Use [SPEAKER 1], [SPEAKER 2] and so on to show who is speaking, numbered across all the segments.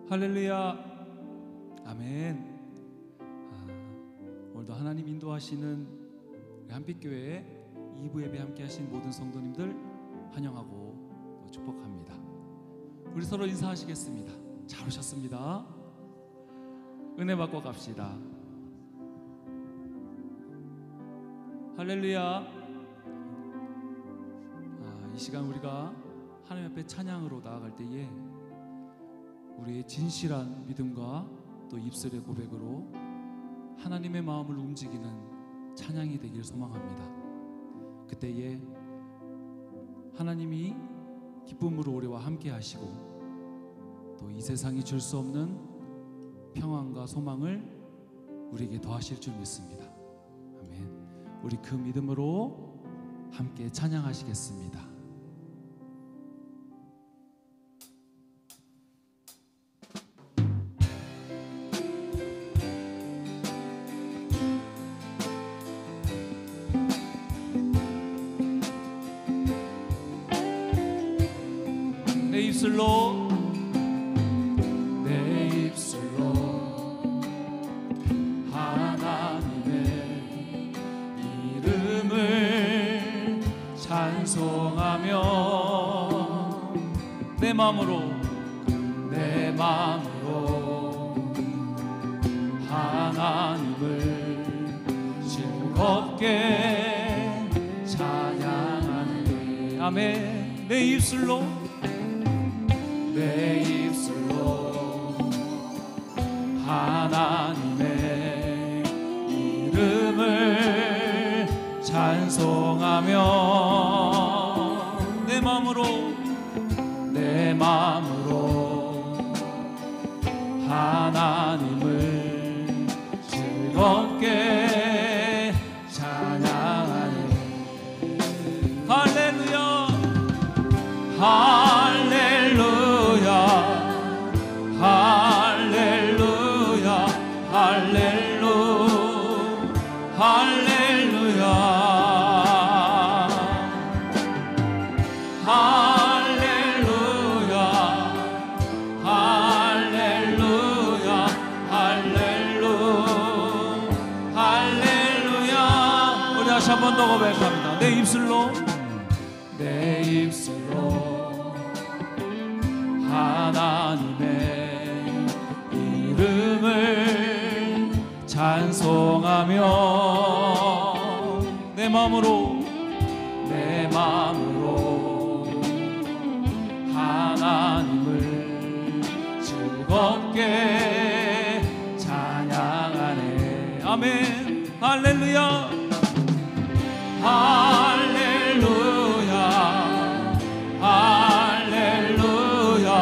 [SPEAKER 1] 할렐루야. 아멘. 오늘도 하나님 인도하시는 우리 한빛교회 2부 예배 함께 하신 모든 성도님들 환영하고 축복합니다. 우리 서로 인사하시겠습니다. 잘 오셨습니다. 은혜 받고 갑시다. 할렐루야. 이 시간 우리가 하나님 앞에 찬양으로 나아갈 때에 우리의 진실한 믿음과 또 입술의 고백으로 하나님의 마음을 움직이는 찬양이 되길 소망합니다. 그때에 하나님이 기쁨으로 우리와 함께 하시고 또 이 세상이 줄 수 없는 평안과 소망을 우리에게 더하실 줄 믿습니다. 아멘. 우리 그 믿음으로 함께 찬양하시겠습니다. 내 입술로 하나님의 이름을 찬송하며 내 마음으로 하나님을 즐겁게 찬양하네. 아멘. 내 입술로 하나님의 이름을 찬송하며 내 마음으로 하나님을 즐겁게 찬양하네. 할렐루야. 할렐루야. 할렐루야. 할렐루야. 할렐루야. 할렐루야. 할렐루야. 할렐루야. 우리 다시 한 번 더 고백합니다. 내 입술로 하나님의 이름을 찬송하며 내 마음으로 하나님을 즐겁게 찬양하네. 아멘. 할렐루야. 할렐루야. 할렐루야.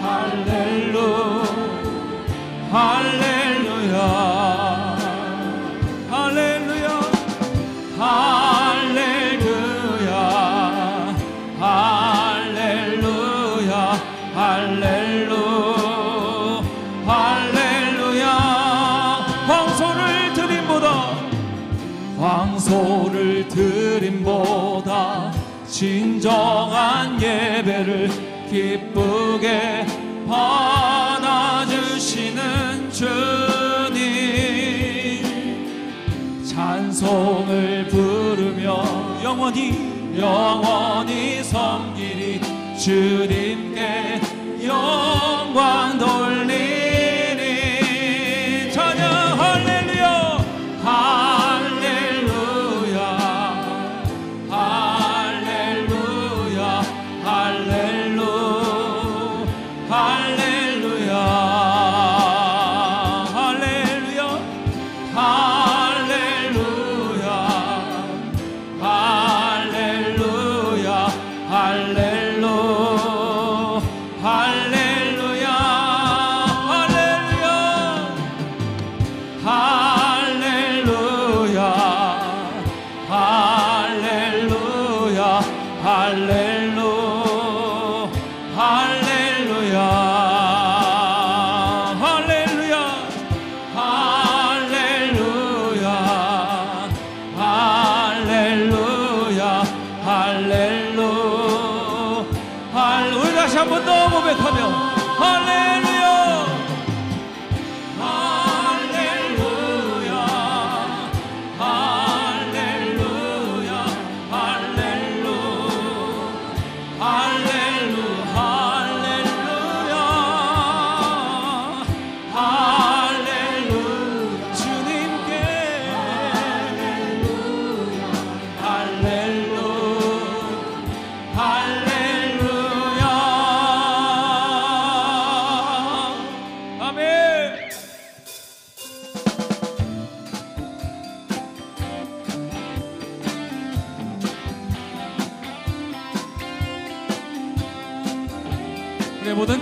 [SPEAKER 1] 할렐루야. 할렐루야. 할렐루야. 할렐루야. 할렐루야. 할렐루야. 황소를 드림보다 진정한 예배를 기쁘게 받아주시는 주님, 찬송을 부르며 영원히 섬기리. 주님께 영광 돌리리. 찬양. 할렐루야. 할렐루야. 할렐루야. 할렐루야. 할렐루야. 할렐루야. 할렐루야. 할렐루야. 할렐루야. 할렐루야. 할렐루야. 할렐루야. 할렐루야. 할렐루야. 할렐루야. 우리 다시 한 번 더 고백하며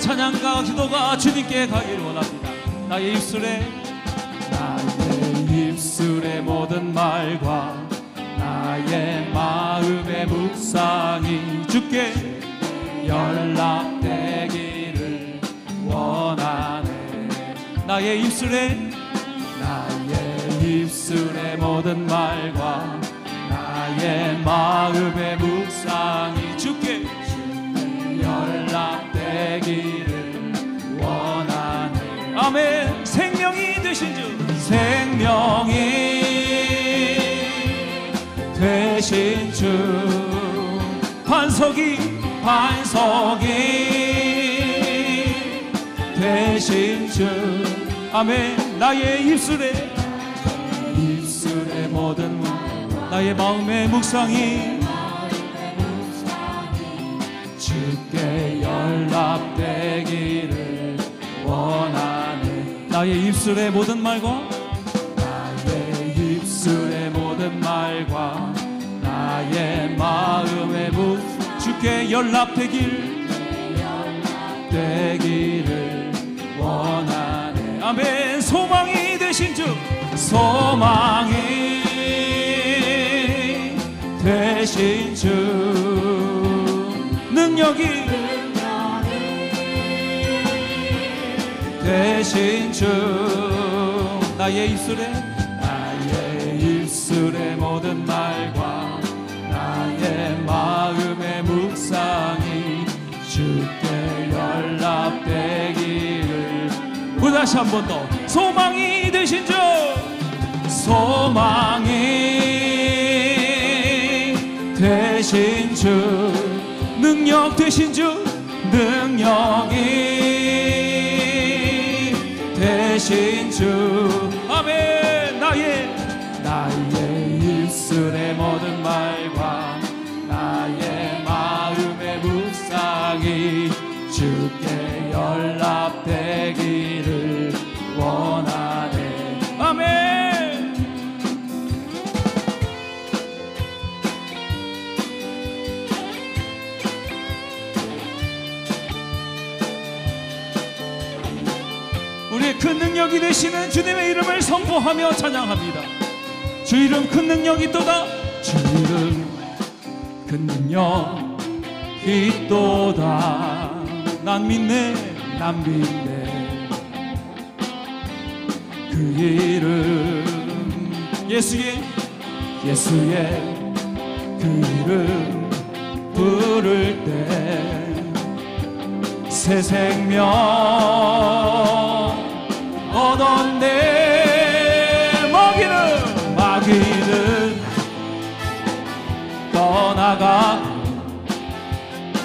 [SPEAKER 1] 찬양과 기도가 주님께 가기를 원합니다. 나의 입술의 모든 말과 나의 마음의 묵상이 주께 연락되기를 원하네. 나의 입술의 모든 말과 나의 마음의 묵상이 주께 연락되기를 원하네. 아멘. 생명이 되신 주, 생명이 되신 주, 반석이 되신 주. 아멘. 나의 입술의 모든 나의 마음의 묵상이 주께 연락되기를 원하네. 나의 입술의 모든 말과 나의 마음의 주께 연락되기를 원하네. 아멘. 소망이 되신 주, 소망이 되신 주, 능력이 되신 주. 나의 입술의 모든 말과 나의 마음의 묵상이 주께 연락되기를. 우리 다시 한 번 더. 소망이 되신 주, 소망이 되신 주, 능력 되신 주, 능력이 되신 주. 아멘. 나의 입술의 모든 말과 나의 마음의 묵상이 주께 연락되기를 원하네. 아멘. 우리의 큰 능력이 되시는 주님의 이름을 선포하며 찬양합니다. 주 이름 큰 능력이 있도다. 주 이름 큰 능력이 있도다. 난 믿네. 그 이름 예수의 그 이름 부를 때 새 생명 얻었네. 마귀는 떠나가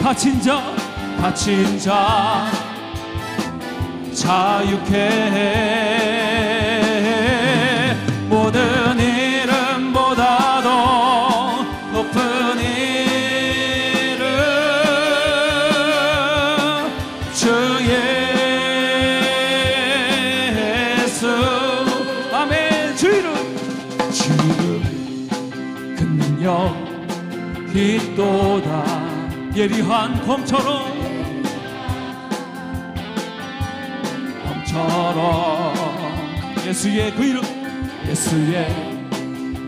[SPEAKER 1] 다친 자 자유케 해. 모든 이름보다도 높은 이름 주 예수. 아멘. 주 이름 큰 능력이 있도다. 예리한 검처럼 예수의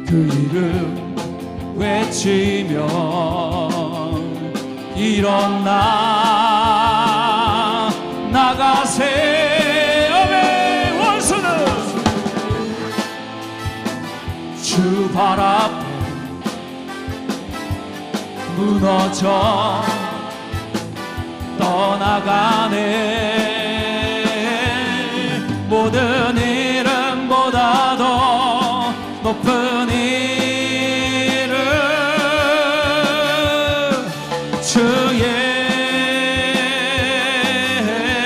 [SPEAKER 1] 그 이름 외치며 일어나 나가세. 아멘. 원수는 주 발 앞에 무너져 떠나가네. 모든 이름보다도 높은 이름 주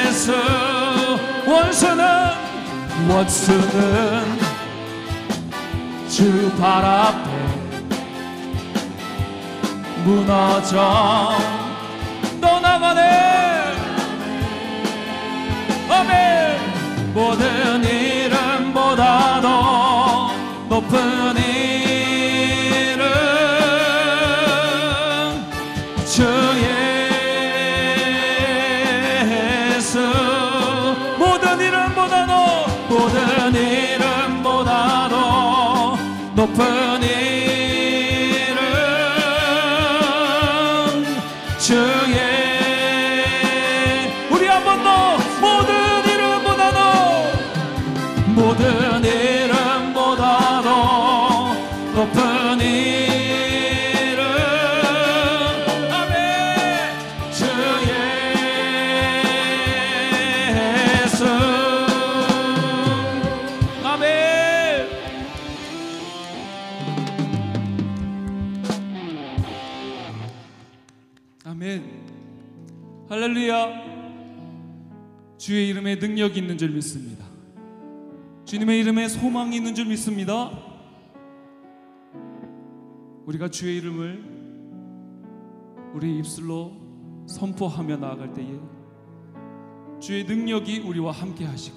[SPEAKER 1] 예수. 원수는 주 발 앞에 무너져 떠나가네. 아멘. 모든 이름보다도 높은 이름 주 예수. 예수 모든 이름보다도 모든 이름보다도 높은 이름 주의 우리 한 번 더 모든 이름보다도 모든 이름보다도 높은 이름 아멘 주 예수 아멘 아멘 할렐루야. 주의 이름에 능력이 있는 줄 믿습니다. 주님의 이름에 소망이 있는 줄 믿습니다. 우리가 주의 이름을 우리 입술로 선포하며 나아갈 때에 주의 능력이 우리와 함께 하시고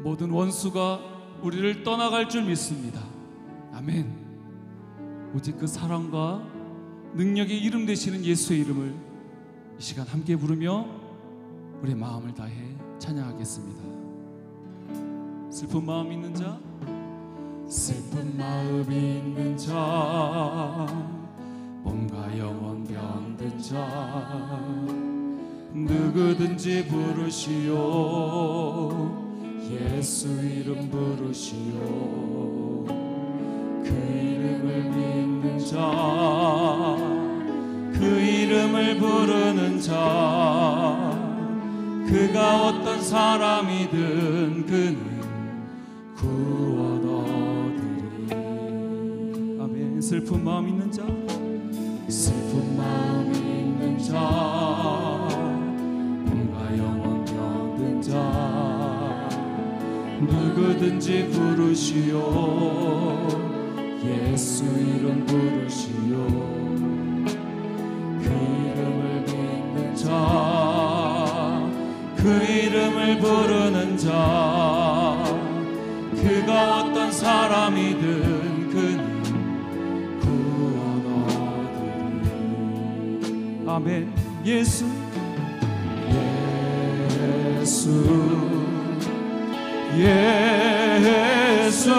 [SPEAKER 1] 모든 원수가 우리를 떠나갈 줄 믿습니다. 아멘. 오직 그 사랑과 능력의 이름 되시는 예수의 이름을 이 시간 함께 부르며 우리의 마음을 다해 찬양하겠습니다. 슬픈 마음 있는 자 슬픈 마음 있는 자 몸과 영혼 병든 자 누구든지 부르시오 예수 이름 부르시오 그 이름을 믿는 자 그 이름을 부르는 자 그가 어떤 사람이든 그는 구원 얻으리. 아멘. 슬픈 마음 있는 자 슬픈 마음 있는 자 몸과 영혼 병든 자 누구든지 부르시오 예수 이름 부르시오 그 이름을 믿는 자 그 이름을 부르는 자 그가 어떤 사람이든 그는 구원 얻으리. 아멘. 예수 예수 예수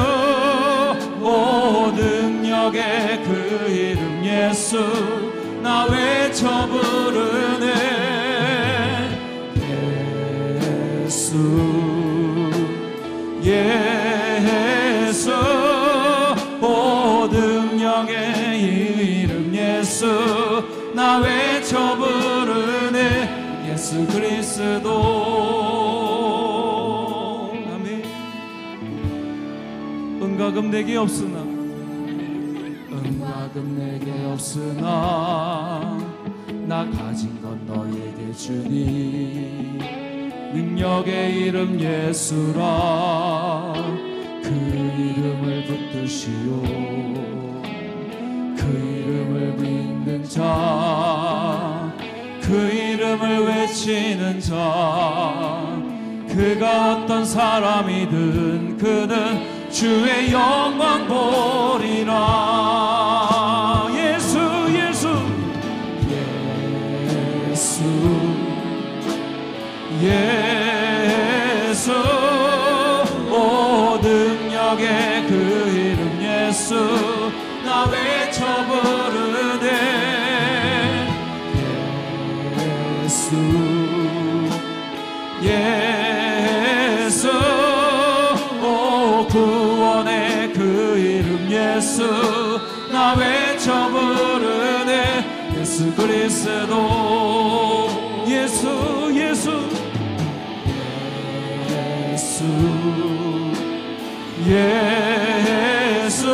[SPEAKER 1] 오 능력의 그 이름 예수 나 외쳐 부르네 예수 예수 오 능력의 이름 예수 나 외쳐 부르네 예수 그리스도. 아멘. 은과금 내게 없으나 은과금 내게 없으나 나 가진 건 너에게 주니 능력의 이름 예수라 그 이름을 붙드시오 그 이름을 믿는 자 그 이름을 외치는 자 그가 어떤 사람이든 그는 주의 영광 보리라. 예수 예수 예수 예수 오 능력의 그 이름 예수 나 외쳐 부르네 예수 예수 오 구원의 그 이름 예수 나 외쳐 부르네 예수 그리스도 예수 예수 예수 예수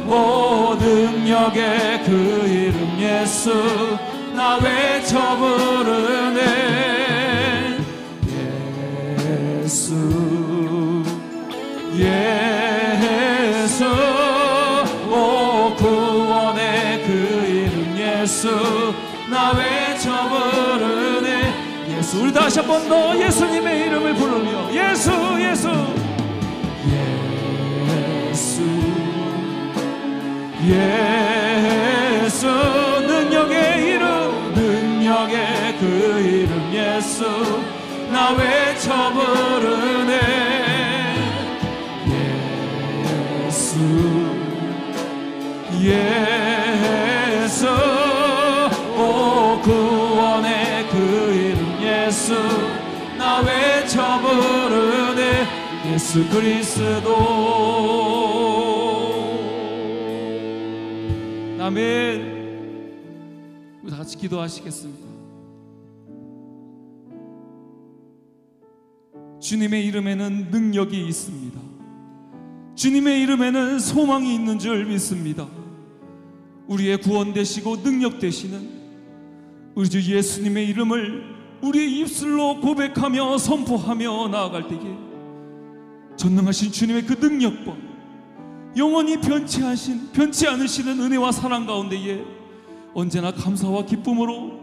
[SPEAKER 1] 오 능력의 그 이름 예수 나 외쳐 부르네 예수 예수 오 구원의 그 이름 예수 나 외쳐 부르네 예수. 우리 다시 한 번 더 예수님의 이름을 부르며 예수 예수 예수 예수 능력의 이름 능력의 그 이름 예수 예수 나 외쳐 부르네. 예수 예수 오 구원의 그 이름 예수 나 외쳐 부르네. 예수 그리스도. 아멘. 우리 다 같이 기도하시겠습니다. 주님의 이름에는 능력이 있습니다. 주님의 이름에는 소망이 있는 줄 믿습니다. 우리의 구원 되시고 능력 되시는 우리 주 예수님의 이름을 우리의 입술로 고백하며 선포하며 나아갈 때에 전능하신 주님의 그 능력과 영원히 변치 않으시는 은혜와 사랑 가운데에 언제나 감사와 기쁨으로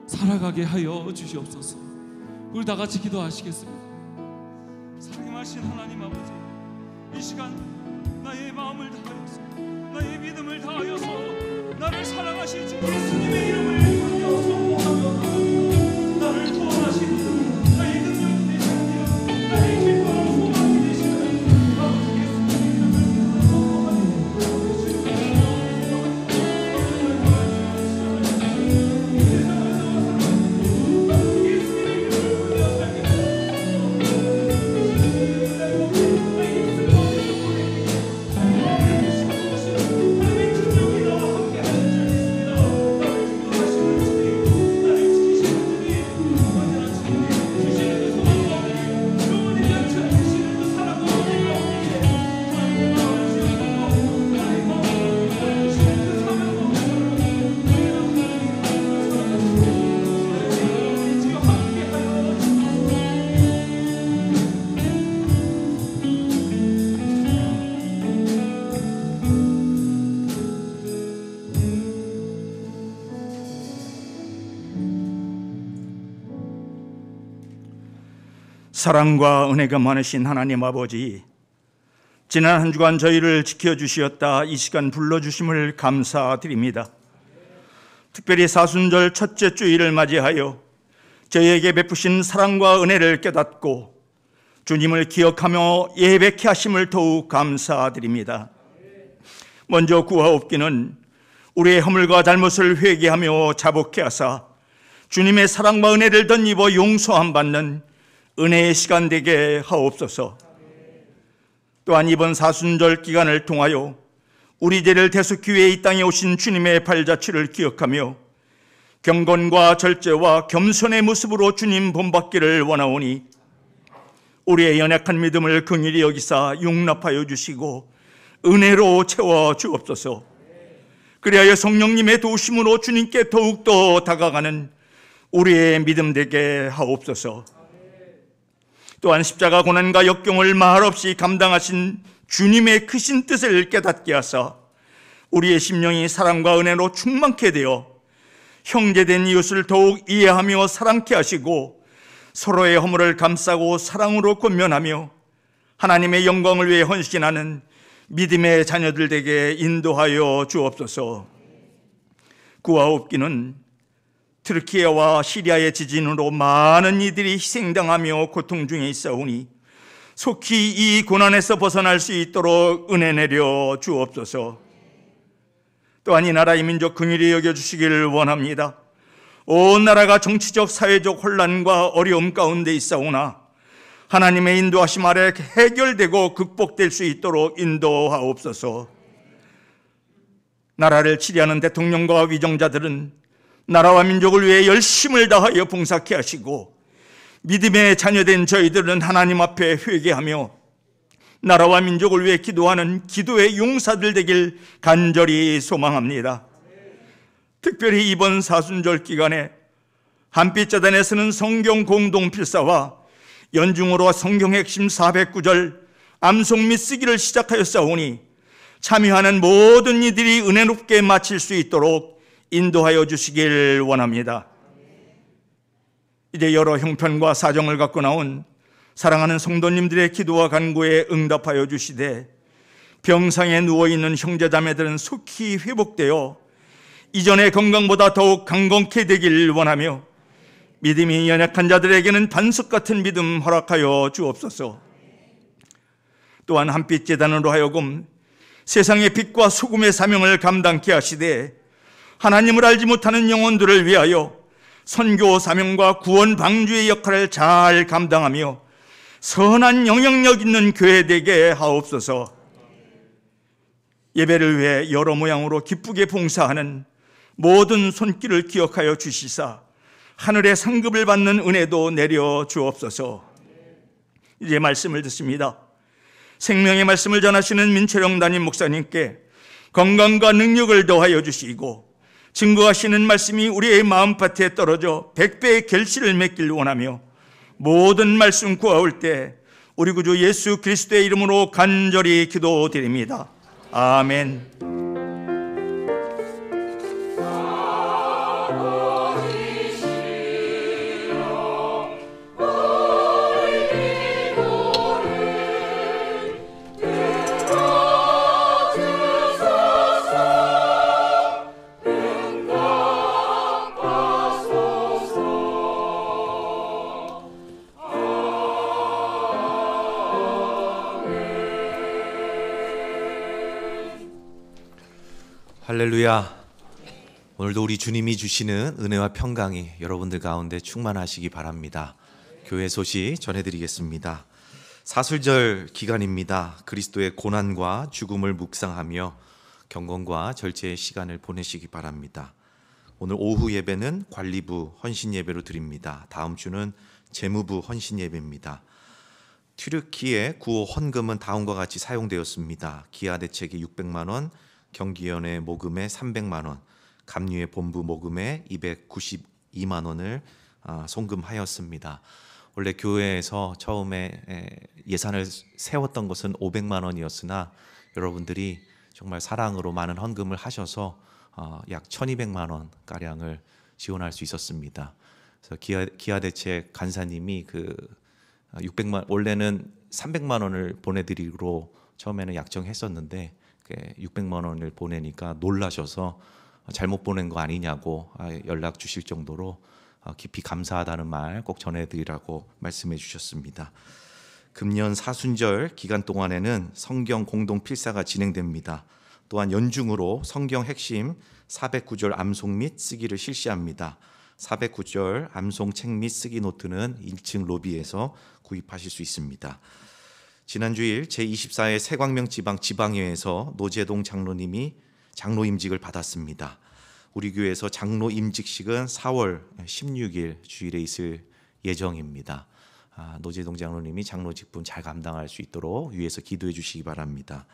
[SPEAKER 1] 살아가게 하여 주시옵소서. 우리 다 같이 기도하시겠습니다. 사랑하신 하나님 아버지, 이 시간 나의 마음을 다하여서 나의 믿음을 다하여서 나를 사랑하실 주 예수님의 이름을 부르며 선포하며 나를 구원하시는 나의 능력이 되시며 나의 기쁨과 소망이 되시는 아버지 예수님의 이름을 선포하며
[SPEAKER 2] 사랑과 은혜가 많으신 하나님 아버지, 지난 한 주간 저희를 지켜주시었다 이 시간 불러주심을 감사드립니다. 특별히 사순절 첫째 주일을 맞이하여 저희에게 베푸신 사랑과 은혜를 깨닫고 주님을 기억하며 예배케 하심을 더욱 감사드립니다. 먼저 구하옵기는 우리의 허물과 잘못을 회개하며 자복케 하사 주님의 사랑과 은혜를 덧입어 용서함 받는 은혜의 시간 되게 하옵소서. 또한 이번 사순절 기간을 통하여 우리 죄를 대속기 위해 이 땅에 오신 주님의 발자취를 기억하며 경건과 절제와 겸손의 모습으로 주님 본받기를 원하오니 우리의 연약한 믿음을 긍휼히 여기사 용납하여 주시고 은혜로 채워 주옵소서. 그리하여 성령님의 도우심으로 주님께 더욱더 다가가는 우리의 믿음 되게 하옵소서. 또한 십자가 고난과 역경을 말없이 감당하신 주님의 크신 뜻을 깨닫게 하사 우리의 심령이 사랑과 은혜로 충만케 되어 형제된 이웃을 더욱 이해하며 사랑케 하시고 서로의 허물을 감싸고 사랑으로 권면하며 하나님의 영광을 위해 헌신하는 믿음의 자녀들 되게 인도하여 주옵소서. 구하옵기는 트르키예와 시리아의 지진으로 많은 이들이 희생당하며 고통 중에 있사오니 속히 이 고난에서 벗어날 수 있도록 은혜 내려 주옵소서. 또한 이 나라의 민족 긍휼히 여겨주시기를 원합니다. 온 나라가 정치적 사회적 혼란과 어려움 가운데 있사오나 하나님의 인도하심 아래 해결되고 극복될 수 있도록 인도하옵소서. 나라를 치리하는 대통령과 위정자들은 나라와 민족을 위해 열심을 다하여 봉사케 하시고 믿음의 자녀된 저희들은 하나님 앞에 회개하며 나라와 민족을 위해 기도하는 기도의 용사들 되길 간절히 소망합니다. 특별히 이번 사순절 기간에 한빛재단에서는 성경 공동 필사와 연중으로 성경 핵심 409절 암송 및 쓰기를 시작하였사오니 참여하는 모든 이들이 은혜롭게 마칠 수 있도록 인도하여 주시길 원합니다. 이제 여러 형편과 사정을 갖고 나온 사랑하는 성도님들의 기도와 간구에 응답하여 주시되 병상에 누워있는 형제자매들은 속히 회복되어 이전의 건강보다 더욱 강건케 되길 원하며 믿음이 연약한 자들에게는 반석 같은 믿음 허락하여 주옵소서. 또한 한빛 제단으로 하여금 세상의 빛과 소금의 사명을 감당케 하시되 하나님을 알지 못하는 영혼들을 위하여 선교 사명과 구원 방주의 역할을 잘 감당하며 선한 영향력 있는 교회 되게 하옵소서. 예배를 위해 여러 모양으로 기쁘게 봉사하는 모든 손길을 기억하여 주시사 하늘의 상급을 받는 은혜도 내려 주옵소서. 이제 말씀을 듣습니다. 생명의 말씀을 전하시는 민철영 담임 목사님께 건강과 능력을 더하여 주시고 증거하시는 말씀이 우리의 마음밭에 떨어져 100배의 결실을 맺길 원하며 모든 말씀 구하올 때 우리 구주 예수 그리스도의 이름으로 간절히 기도드립니다. 아멘.
[SPEAKER 3] 할렐루야. 오늘도 우리 주님이 주시는 은혜와 평강이 여러분들 가운데 충만하시기 바랍니다. 교회 소식 전해드리겠습니다. 사술절 기간입니다. 그리스도의 고난과 죽음을 묵상하며 경건과 절제의 시간을 보내시기 바랍니다. 오늘 오후 예배는 관리부 헌신 예배로 드립니다. 다음 주는 재무부 헌신 예배입니다. 튀르키의 구호 헌금은 다음과 같이 사용되었습니다. 기아 대책이 600만 원, 경기연의 모금에 300만 원, 감리회 본부 모금에 292만 원을 송금하였습니다. 원래 교회에서 처음에 예산을 세웠던 것은 500만 원이었으나 여러분들이 정말 사랑으로 많은 헌금을 하셔서 약 1200만 원 가량을 지원할 수 있었습니다. 그래서 기아 대책 간사님이 600만, 원래는 300만 원을 보내드리기로 처음에는 약정했었는데 600만 원을 보내니까 놀라셔서 잘못 보낸 거 아니냐고 연락 주실 정도로 깊이 감사하다는 말 꼭 전해드리라고 말씀해 주셨습니다. 금년 사순절 기간 동안에는 성경 공동 필사가 진행됩니다. 또한 연중으로 성경 핵심 409절 암송 및 쓰기를 실시합니다. 409절 암송 책 및 쓰기 노트는 1층 로비에서 구입하실 수 있습니다. 지난 주일 제24회 새광명 지방 지방회에서 노재동 장로님이 장로 임직을 받았습니다. 우리 교회에서 장로 임직식은 4월 16일 주일에 있을 예정입니다. 노재동 장로님이 장로 직분 잘 감당할 수 있도록 위에서 기도해 주시기 바랍니다.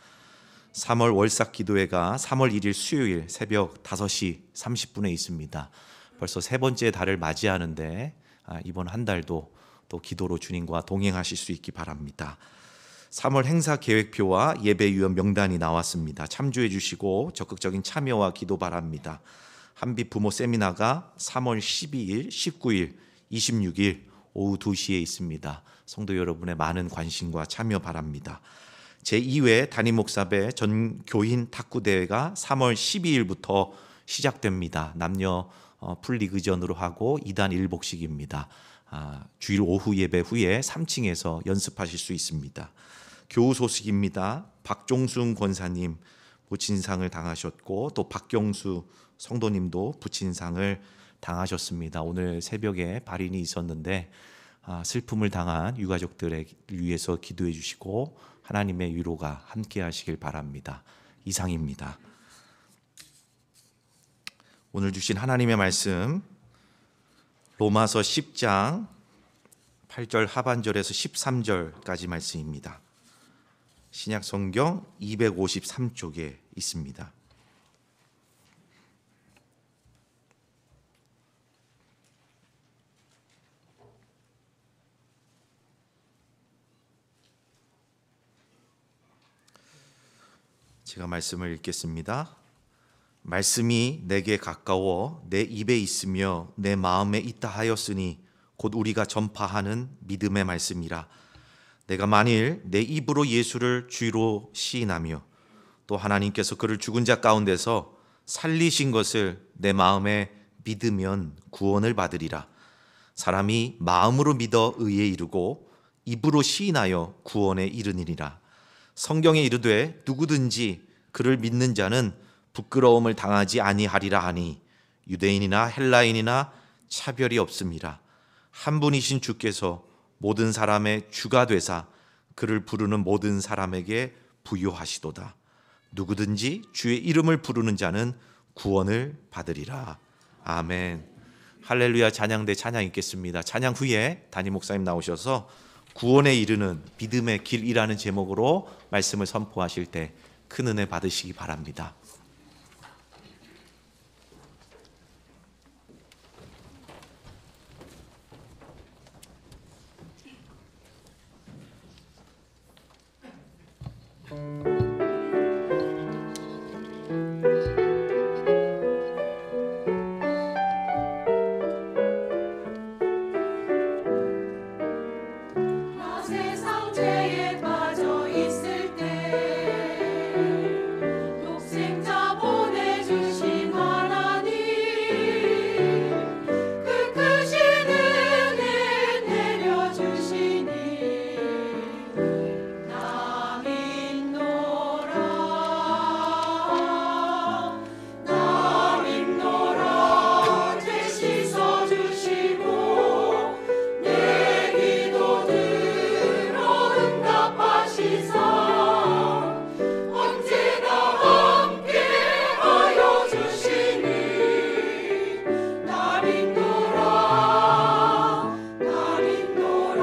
[SPEAKER 3] 3월 월삭 기도회가 3월 1일 수요일 새벽 5시 30분에 있습니다. 벌써 세 번째 달을 맞이하는데 이번 한 달도 또 기도로 주님과 동행하실 수 있기 바랍니다. 3월 행사 계획표와 예배위원 명단이 나왔습니다. 참조해 주시고 적극적인 참여와 기도 바랍니다. 한빛 부모 세미나가 3월 12일, 19일, 26일 오후 2시에 있습니다. 성도 여러분의 많은 관심과 참여 바랍니다. 제2회 담임목사배 전교인 탁구대회가 3월 12일부터 시작됩니다. 남녀 풀리그전으로 하고 2단 1복식입니다. 주일 오후 예배 후에 3층에서 연습하실 수 있습니다. 교우 소식입니다. 박종순 권사님 부친상을 당하셨고 또 박경수 성도님도 부친상을 당하셨습니다. 오늘 새벽에 발인이 있었는데 슬픔을 당한 유가족들을 위해서 기도해 주시고 하나님의 위로가 함께 하시길 바랍니다. 이상입니다. 오늘 주신 하나님의 말씀 로마서 10장 8절 하반절에서 13절까지 말씀입니다. 신약 성경 253쪽에 있습니다. 제가 말씀을 읽겠습니다. 말씀이 내게 가까워 내 입에 있으며 내 마음에 있다 하였으니 곧 우리가 전파하는 믿음의 말씀이라. 내가 만일 내 입으로 예수를 주로 시인하며 또 하나님께서 그를 죽은 자 가운데서 살리신 것을 내 마음에 믿으면 구원을 받으리라. 사람이 마음으로 믿어 의에 이르고 입으로 시인하여 구원에 이르니라. 성경에 이르되 누구든지 그를 믿는 자는 부끄러움을 당하지 아니하리라 하니 유대인이나 헬라인이나 차별이 없음이라. 한 분이신 주께서 모든 사람의 주가 되사 그를 부르는 모든 사람에게 부요하시도다. 누구든지 주의 이름을 부르는 자는 구원을 받으리라. 아멘. 할렐루야. 찬양대 찬양 있겠습니다. 찬양 후에 담임 목사님 나오셔서 구원에 이르는 믿음의 길이라는 제목으로 말씀을 선포하실 때 큰 은혜 받으시기 바랍니다.
[SPEAKER 4] 세상 죄에 빠져 있을 때 독생자 보내주신 하나님, 그 크신 은혜 내려주시니 나 믿노라, 나 믿노라. 죄 씻어주시고 내 기도 응답하시사 언제나 함께하여 주시니 나 믿노라, 나 믿노라.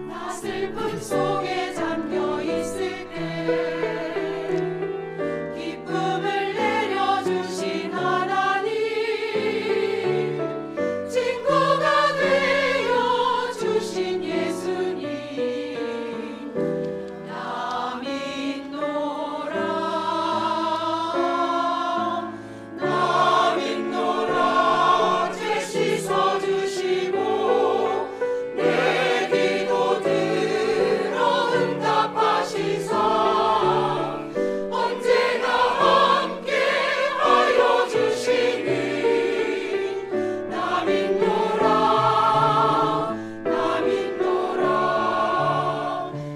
[SPEAKER 4] 나 슬픔 속에 잠겨 있을 때 기쁨을 내려주신 하나님, 친구가 되어 주신 예수님 나 믿노라, 나 믿노라. 죄 씻어주시고 내 기도 들어 응답하시사 언제나 함께하여 주시니 나 믿노라, 나 믿노라,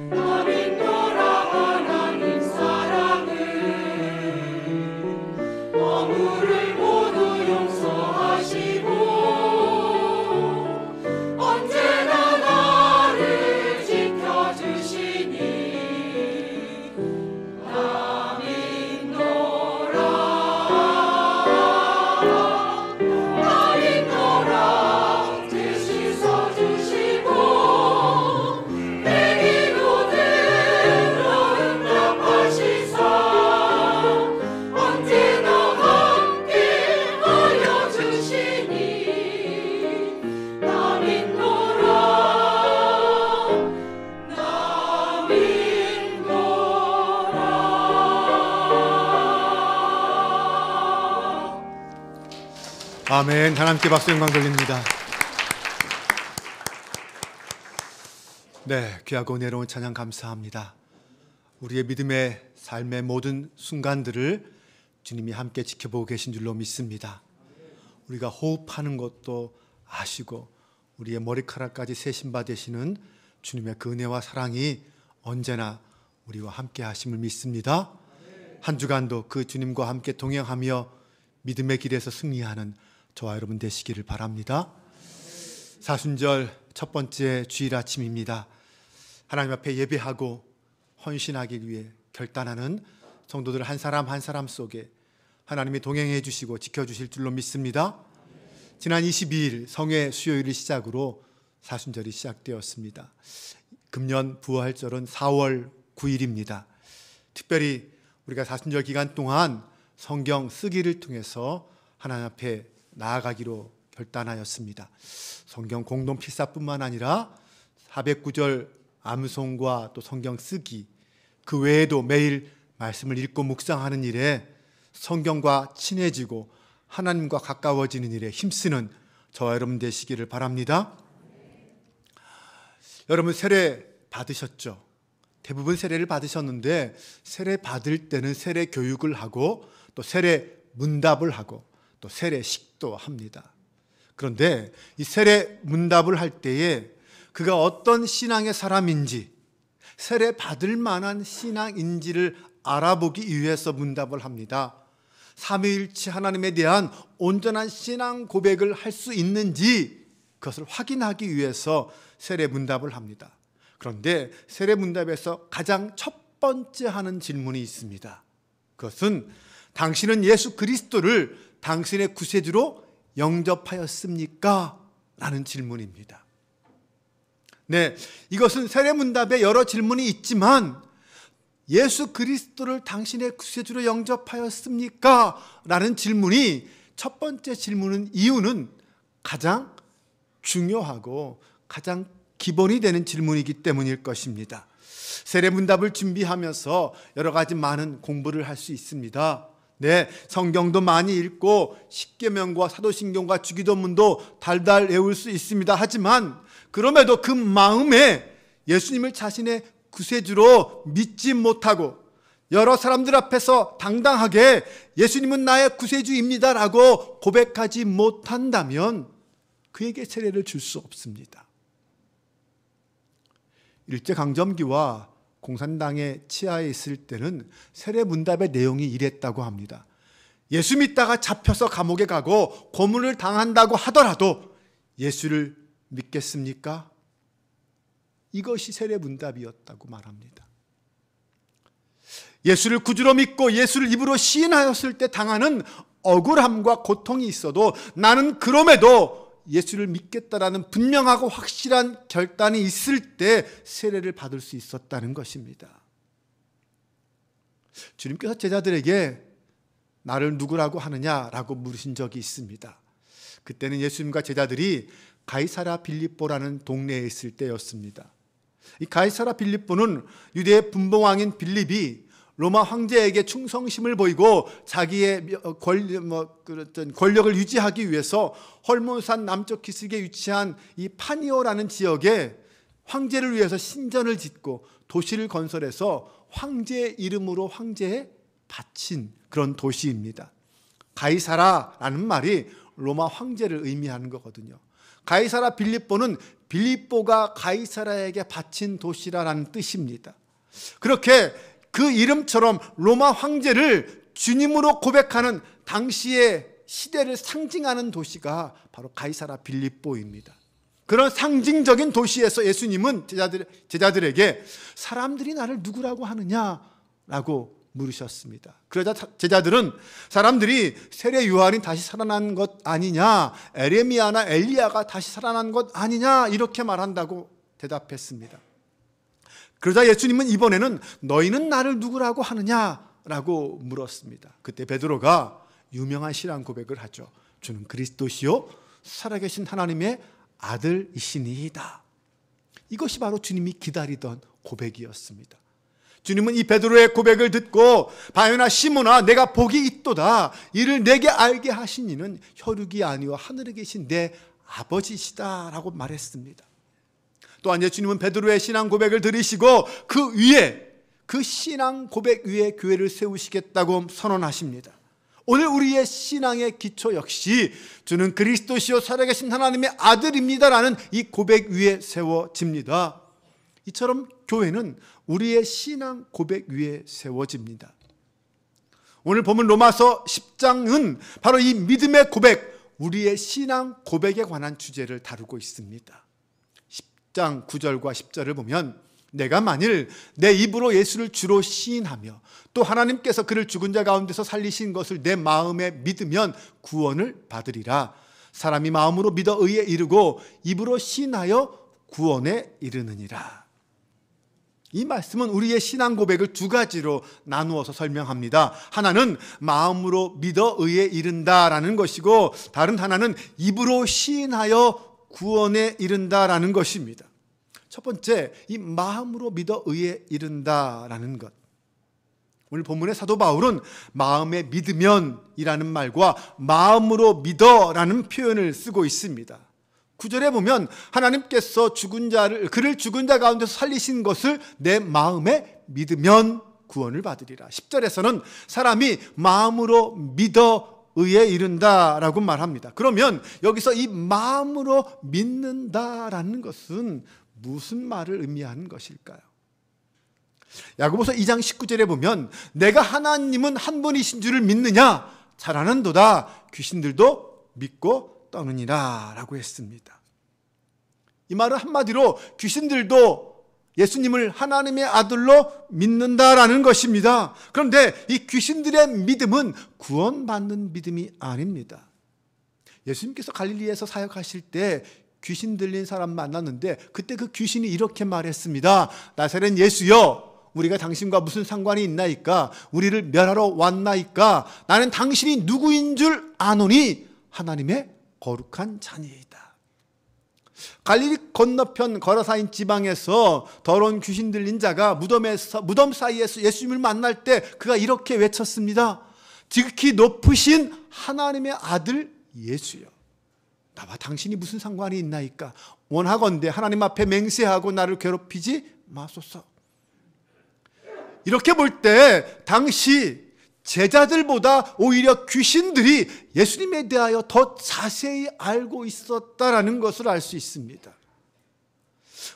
[SPEAKER 4] 나 믿노라. 하나님 사랑을 허물을 모두 용서하시고 언제나 나를 지켜주시니 나 믿노라, 나 믿노라. 죄 씻어주시고 내 기도 들어 응답하시사 언제나 함께하여 주시니 나 믿노라, 나 믿노라.
[SPEAKER 5] 아멘. 하나님께 박수 영광 돌립니다. 네, 귀하고 은혜로운 찬양 감사합니다. 우리의 믿음의 삶의 모든 순간들을 주님이 함께 지켜보고 계신 줄로 믿습니다. 우리가 호흡하는 것도 아시고 우리의 머리카락까지 세신 바 되시는 주님의 그 은혜와 사랑이 언제나 우리와 함께 하심을 믿습니다. 한 주간도 그 주님과 함께 동행하며 믿음의 길에서 승리하는 저와 여러분 되시기를 바랍니다. 사순절 첫 번째 주일 아침입니다. 하나님 앞에 예배하고 헌신하기 위해 결단하는 성도들 한 사람 한 사람 속에 하나님이 동행해 주시고 지켜주실 줄로 믿습니다. 지난 22일 성회 수요일을 시작으로 사순절이 시작되었습니다. 금년 부활절은 4월 9일입니다. 특별히 우리가 사순절 기간 동안 성경 쓰기를 통해서 하나님 앞에 나아가기로 결단하였습니다. 성경 공동 필사뿐만 아니라 409절 암송과 또 성경 쓰기, 그 외에도 매일 말씀을 읽고 묵상하는 일에 성경과 친해지고 하나님과 가까워지는 일에 힘쓰는 저와 여러분 되시기를 바랍니다. 여러분 세례 받으셨죠? 대부분 세례를 받으셨는데 세례 받을 때는 세례 교육을 하고 또 세례 문답을 하고 또 세례식도 합니다. 그런데 이 세례 문답을 할 때에 그가 어떤 신앙의 사람인지, 세례 받을 만한 신앙인지를 알아보기 위해서 문답을 합니다. 삼위일체 하나님에 대한 온전한 신앙 고백을 할 수 있는지 그것을 확인하기 위해서 세례 문답을 합니다. 그런데 세례 문답에서 가장 첫 번째 하는 질문이 있습니다. 그것은 당신은 예수 그리스도를 당신의 구세주로 영접하였습니까? 라는 질문입니다. 네, 이것은 세례 문답에 여러 질문이 있지만 예수 그리스도를 당신의 구세주로 영접하였습니까? 라는 질문이 첫 번째 질문은 이유는 가장 중요하고 가장 기본이 되는 질문이기 때문일 것입니다. 세례 문답을 준비하면서 여러 가지 많은 공부를 할 수 있습니다. 네, 성경도 많이 읽고 십계명과 사도신경과 주기도문도 달달 외울 수 있습니다. 하지만 그럼에도 그 마음에 예수님을 자신의 구세주로 믿지 못하고 여러 사람들 앞에서 당당하게 예수님은 나의 구세주입니다 라고 고백하지 못한다면 그에게 세례를 줄 수 없습니다. 일제강점기와 공산당의 치하에 있을 때는 세례 문답의 내용이 이랬다고 합니다. 예수 믿다가 잡혀서 감옥에 가고 고문을 당한다고 하더라도 예수를 믿겠습니까? 이것이 세례 문답이었다고 말합니다. 예수를 구주로 믿고 예수를 입으로 시인하였을 때 당하는 억울함과 고통이 있어도 나는 그럼에도 예수를 믿겠다라는 분명하고 확실한 결단이 있을 때 세례를 받을 수 있었다는 것입니다. 주님께서 제자들에게 나를 누구라고 하느냐라고 물으신 적이 있습니다. 그때는 예수님과 제자들이 가이사랴 빌립보라는 동네에 있을 때였습니다. 이 가이사랴 빌립보는 유대의 분봉왕인 빌립이 로마 황제에게 충성심을 보이고 자기의 권력을 유지하기 위해서 헐몬산 남쪽 기슭에 위치한 이 파니오라는 지역에 황제를 위해서 신전을 짓고 도시를 건설해서 황제의 이름으로 황제에 바친 그런 도시입니다. 가이사라라는 말이 로마 황제를 의미하는 거거든요. 가이사랴 빌립보는 빌립보가 가이사라에게 바친 도시라는 뜻입니다. 그렇게 그 이름처럼 로마 황제를 주님으로 고백하는 당시의 시대를 상징하는 도시가 바로 가이사랴 빌립보입니다. 그런 상징적인 도시에서 예수님은 제자들에게 사람들이 나를 누구라고 하느냐라고 물으셨습니다. 그러자 제자들은 사람들이 세례 요한이 다시 살아난 것 아니냐, 에레미야나 엘리야가 다시 살아난 것 아니냐 이렇게 말한다고 대답했습니다. 그러자 예수님은 이번에는 너희는 나를 누구라고 하느냐라고 물었습니다. 그때 베드로가 유명한 신앙 고백을 하죠. 주는 그리스도시요 살아계신 하나님의 아들이시니이다. 이것이 바로 주님이 기다리던 고백이었습니다. 주님은 이 베드로의 고백을 듣고 바요나 시몬아 내가 복이 있도다. 이를 내게 알게 하신 이는 혈육이 아니요 하늘에 계신 내 아버지시다라고 말했습니다. 또한 예수님은 베드로의 신앙 고백을 들으시고 그 위에 그 신앙 고백 위에 교회를 세우시겠다고 선언하십니다. 오늘 우리의 신앙의 기초 역시 주는 그리스도시요 살아계신 하나님의 아들입니다라는 이 고백 위에 세워집니다. 이처럼 교회는 우리의 신앙 고백 위에 세워집니다. 오늘 보면 로마서 10장은 바로 이 믿음의 고백, 우리의 신앙 고백에 관한 주제를 다루고 있습니다. 10장 9절과 10절을 보면 내가 만일 내 입으로 예수를 주로 시인하며 또 하나님께서 그를 죽은 자 가운데서 살리신 것을 내 마음에 믿으면 구원을 받으리라. 사람이 마음으로 믿어 의에 이르고 입으로 시인하여 구원에 이르느니라. 이 말씀은 우리의 신앙 고백을 두 가지로 나누어서 설명합니다. 하나는 마음으로 믿어 의에 이른다라는 것이고 다른 하나는 입으로 시인하여 구원에 이른다라는 것입니다. 첫 번째, 이 마음으로 믿어 의에 이른다라는 것. 오늘 본문의 사도 바울은 마음에 믿으면 이라는 말과 마음으로 믿어라는 표현을 쓰고 있습니다. 9절에 보면 하나님께서 그를 죽은 자 가운데서 살리신 것을 내 마음에 믿으면 구원을 받으리라. 10절에서는 사람이 마음으로 믿어 의에 이른다라고 말합니다. 그러면 여기서 이 마음으로 믿는다라는 것은 무슨 말을 의미하는 것일까요? 야고보서 2장 19절에 보면 내가 하나님은 한 분이신 줄을 믿느냐? 잘하는도다. 귀신들도 믿고 떠느니라 라고 했습니다. 이 말은 한마디로 귀신들도 예수님을 하나님의 아들로 믿는다라는 것입니다. 그런데 이 귀신들의 믿음은 구원받는 믿음이 아닙니다. 예수님께서 갈릴리에서 사역하실 때 귀신 들린 사람 만났는데 그때 그 귀신이 이렇게 말했습니다. 나사렛 예수여, 우리가 당신과 무슨 상관이 있나이까? 우리를 멸하러 왔나이까? 나는 당신이 누구인 줄 아노니 하나님의 거룩한 자니이다. 갈릴리 건너편 거라사인 지방에서 더러운 귀신 들린 자가 무덤 사이에서 예수님을 만날 때 그가 이렇게 외쳤습니다. 지극히 높으신 하나님의 아들 예수여, 나와 당신이 무슨 상관이 있나이까? 원하건대 하나님 앞에 맹세하고 나를 괴롭히지 마소서. 이렇게 볼 때 당시 제자들보다 오히려 귀신들이 예수님에 대하여 더 자세히 알고 있었다라는 것을 알 수 있습니다.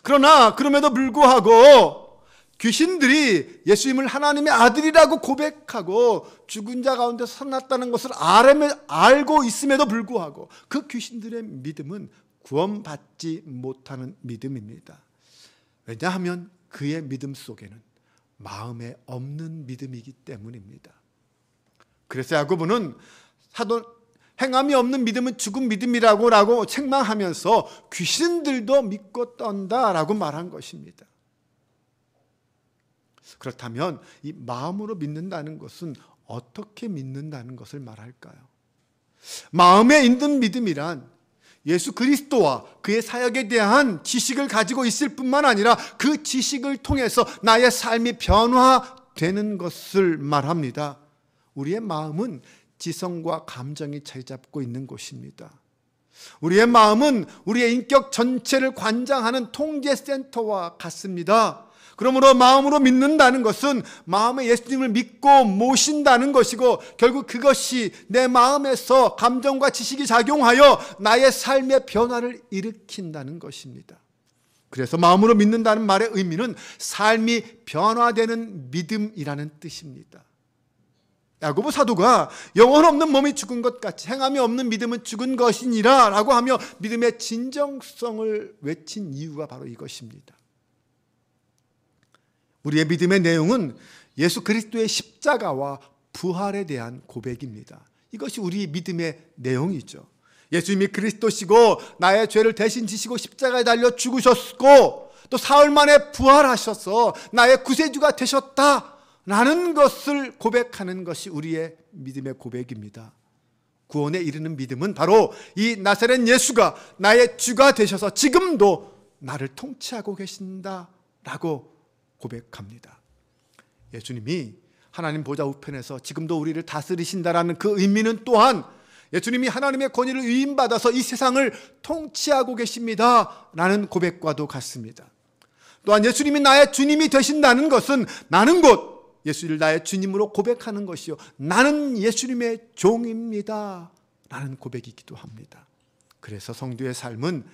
[SPEAKER 5] 그러나 그럼에도 불구하고 귀신들이 예수님을 하나님의 아들이라고 고백하고 죽은 자 가운데서 살아났다는 것을 알고 있음에도 불구하고 그 귀신들의 믿음은 구원받지 못하는 믿음입니다. 왜냐하면 그의 믿음 속에는 마음에 없는 믿음이기 때문입니다. 그래서 야고보는 행함이 없는 믿음은 죽은 믿음이라고 책망하면서 귀신들도 믿고 떤다라고 말한 것입니다. 그렇다면 이 마음으로 믿는다는 것은 어떻게 믿는다는 것을 말할까요? 마음에 있는 믿음이란 예수 그리스도와 그의 사역에 대한 지식을 가지고 있을 뿐만 아니라 그 지식을 통해서 나의 삶이 변화되는 것을 말합니다. 우리의 마음은 지성과 감정이 자리 잡고 있는 곳입니다. 우리의 마음은 우리의 인격 전체를 관장하는 통제센터와 같습니다. 그러므로 마음으로 믿는다는 것은 마음에 예수님을 믿고 모신다는 것이고 결국 그것이 내 마음에서 감정과 지식이 작용하여 나의 삶의 변화를 일으킨다는 것입니다. 그래서 마음으로 믿는다는 말의 의미는 삶이 변화되는 믿음이라는 뜻입니다. 야고보 사도가 영혼 없는 몸이 죽은 것 같이 행함이 없는 믿음은 죽은 것이니라 라고 하며 믿음의 진정성을 외친 이유가 바로 이것입니다. 우리의 믿음의 내용은 예수 그리스도의 십자가와 부활에 대한 고백입니다. 이것이 우리 믿음의 내용이죠. 예수님이 그리스도시고 나의 죄를 대신 지시고 십자가에 달려 죽으셨고 또 사흘 만에 부활하셔서 나의 구세주가 되셨다라는 것을 고백하는 것이 우리의 믿음의 고백입니다. 구원에 이르는 믿음은 바로 이 나사렛 예수가 나의 주가 되셔서 지금도 나를 통치하고 계신다라고 고백합니다. 예수님이 하나님 보좌 우편에서 지금도 우리를 다스리신다라는 그 의미는 또한 예수님이 하나님의 권위를 위임받아서 이 세상을 통치하고 계십니다라는 고백과도 같습니다. 또한 예수님이 나의 주님이 되신다는 것은 나는 곧 예수를 나의 주님으로 고백하는 것이요 나는 예수님의 종입니다 라는 고백이기도 합니다. 그래서 성도의 삶은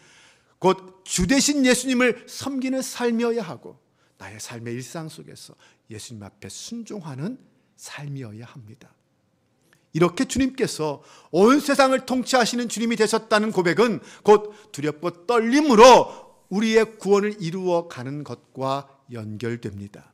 [SPEAKER 5] 곧 주 되신 예수님을 섬기는 삶이어야 하고 나의 삶의 일상 속에서 예수님 앞에 순종하는 삶이어야 합니다. 이렇게 주님께서 온 세상을 통치하시는 주님이 되셨다는 고백은 곧 두렵고 떨림으로 우리의 구원을 이루어가는 것과 연결됩니다.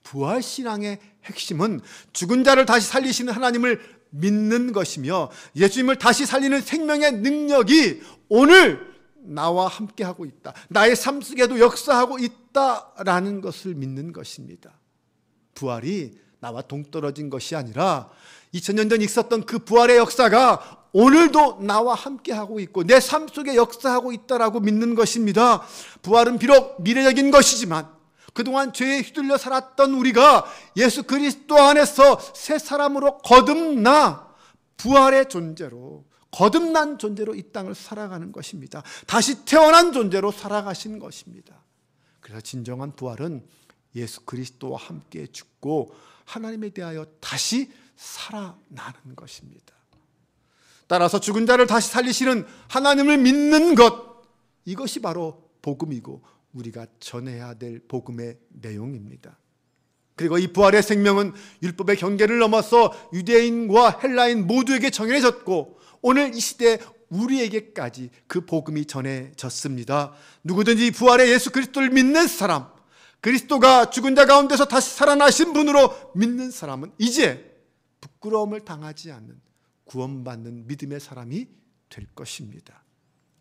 [SPEAKER 5] 부활신앙의 핵심은 죽은 자를 다시 살리시는 하나님을 믿는 것이며 예수님을 다시 살리는 생명의 능력이 오늘 나와 함께하고 있다, 나의 삶 속에도 역사하고 있다라는 것을 믿는 것입니다. 부활이 나와 동떨어진 것이 아니라 2000년 전 있었던 그 부활의 역사가 오늘도 나와 함께하고 있고 내 삶 속에 역사하고 있다라고 믿는 것입니다. 부활은 비록 미래적인 것이지만 그동안 죄에 휘둘려 살았던 우리가 예수 그리스도 안에서 새 사람으로 거듭나 부활의 존재로 거듭난 존재로 이 땅을 살아가는 것입니다. 다시 태어난 존재로 살아가신 것입니다. 그래서 진정한 부활은 예수 그리스도와 함께 죽고 하나님에 대하여 다시 살아나는 것입니다. 따라서 죽은 자를 다시 살리시는 하나님을 믿는 것, 이것이 바로 복음이고 우리가 전해야 될 복음의 내용입니다. 그리고 이 부활의 생명은 율법의 경계를 넘어서 유대인과 헬라인 모두에게 정해졌고 오늘 이 시대에 우리에게까지 그 복음이 전해졌습니다. 누구든지 부활의 예수 그리스도를 믿는 사람, 그리스도가 죽은 자 가운데서 다시 살아나신 분으로 믿는 사람은 이제 부끄러움을 당하지 않는 구원받는 믿음의 사람이 될 것입니다.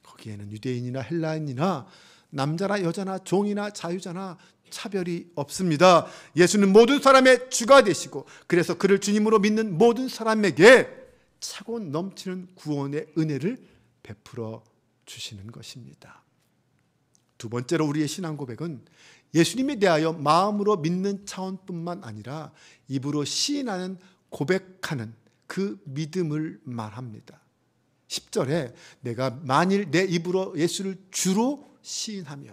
[SPEAKER 5] 거기에는 유대인이나 헬라인이나 남자나 여자나 종이나 자유자나 차별이 없습니다. 예수는 모든 사람의 주가 되시고 그래서 그를 주님으로 믿는 모든 사람에게 차고 넘치는 구원의 은혜를 베풀어 주시는 것입니다. 두 번째로 우리의 신앙 고백은 예수님에 대하여 마음으로 믿는 차원뿐만 아니라 입으로 시인하는 고백하는 그 믿음을 말합니다. 10절에 내가 만일 내 입으로 예수를 주로 시인하며,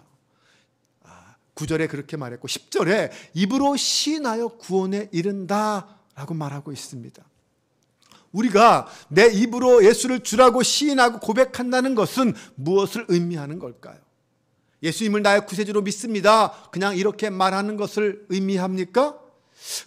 [SPEAKER 5] 9절에 그렇게 말했고 10절에 입으로 시인하여 구원에 이른다 라고 말하고 있습니다. 우리가 내 입으로 예수를 주라고 시인하고 고백한다는 것은 무엇을 의미하는 걸까요? 예수님을 나의 구세주로 믿습니다, 그냥 이렇게 말하는 것을 의미합니까?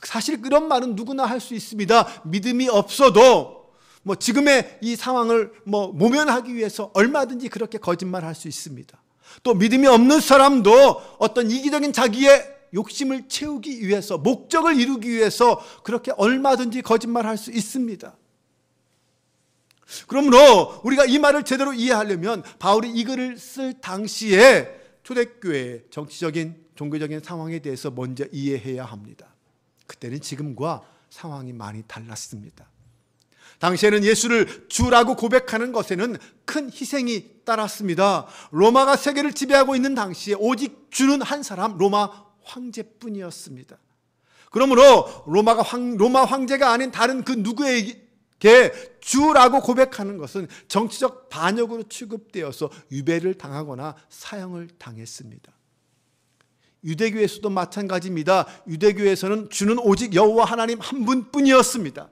[SPEAKER 5] 사실 그런 말은 누구나 할 수 있습니다. 믿음이 없어도 지금의 이 상황을 모면하기 위해서 얼마든지 그렇게 거짓말할 수 있습니다. 또 믿음이 없는 사람도 어떤 이기적인 자기의 욕심을 채우기 위해서, 목적을 이루기 위해서 그렇게 얼마든지 거짓말할 수 있습니다. 그러므로 우리가 이 말을 제대로 이해하려면 바울이 이 글을 쓸 당시에 초대교회의 정치적인 종교적인 상황에 대해서 먼저 이해해야 합니다. 그때는 지금과 상황이 많이 달랐습니다. 당시에는 예수를 주라고 고백하는 것에는 큰 희생이 따랐습니다. 로마가 세계를 지배하고 있는 당시에 오직 주는 한 사람, 로마 황제뿐이었습니다. 그러므로 로마 황제가 아닌 다른 그 누구에게 주라고 고백하는 것은 정치적 반역으로 취급되어서 유배를 당하거나 사형을 당했습니다. 유대교에서도 마찬가지입니다. 유대교에서는 주는 오직 여호와 하나님 한 분뿐이었습니다.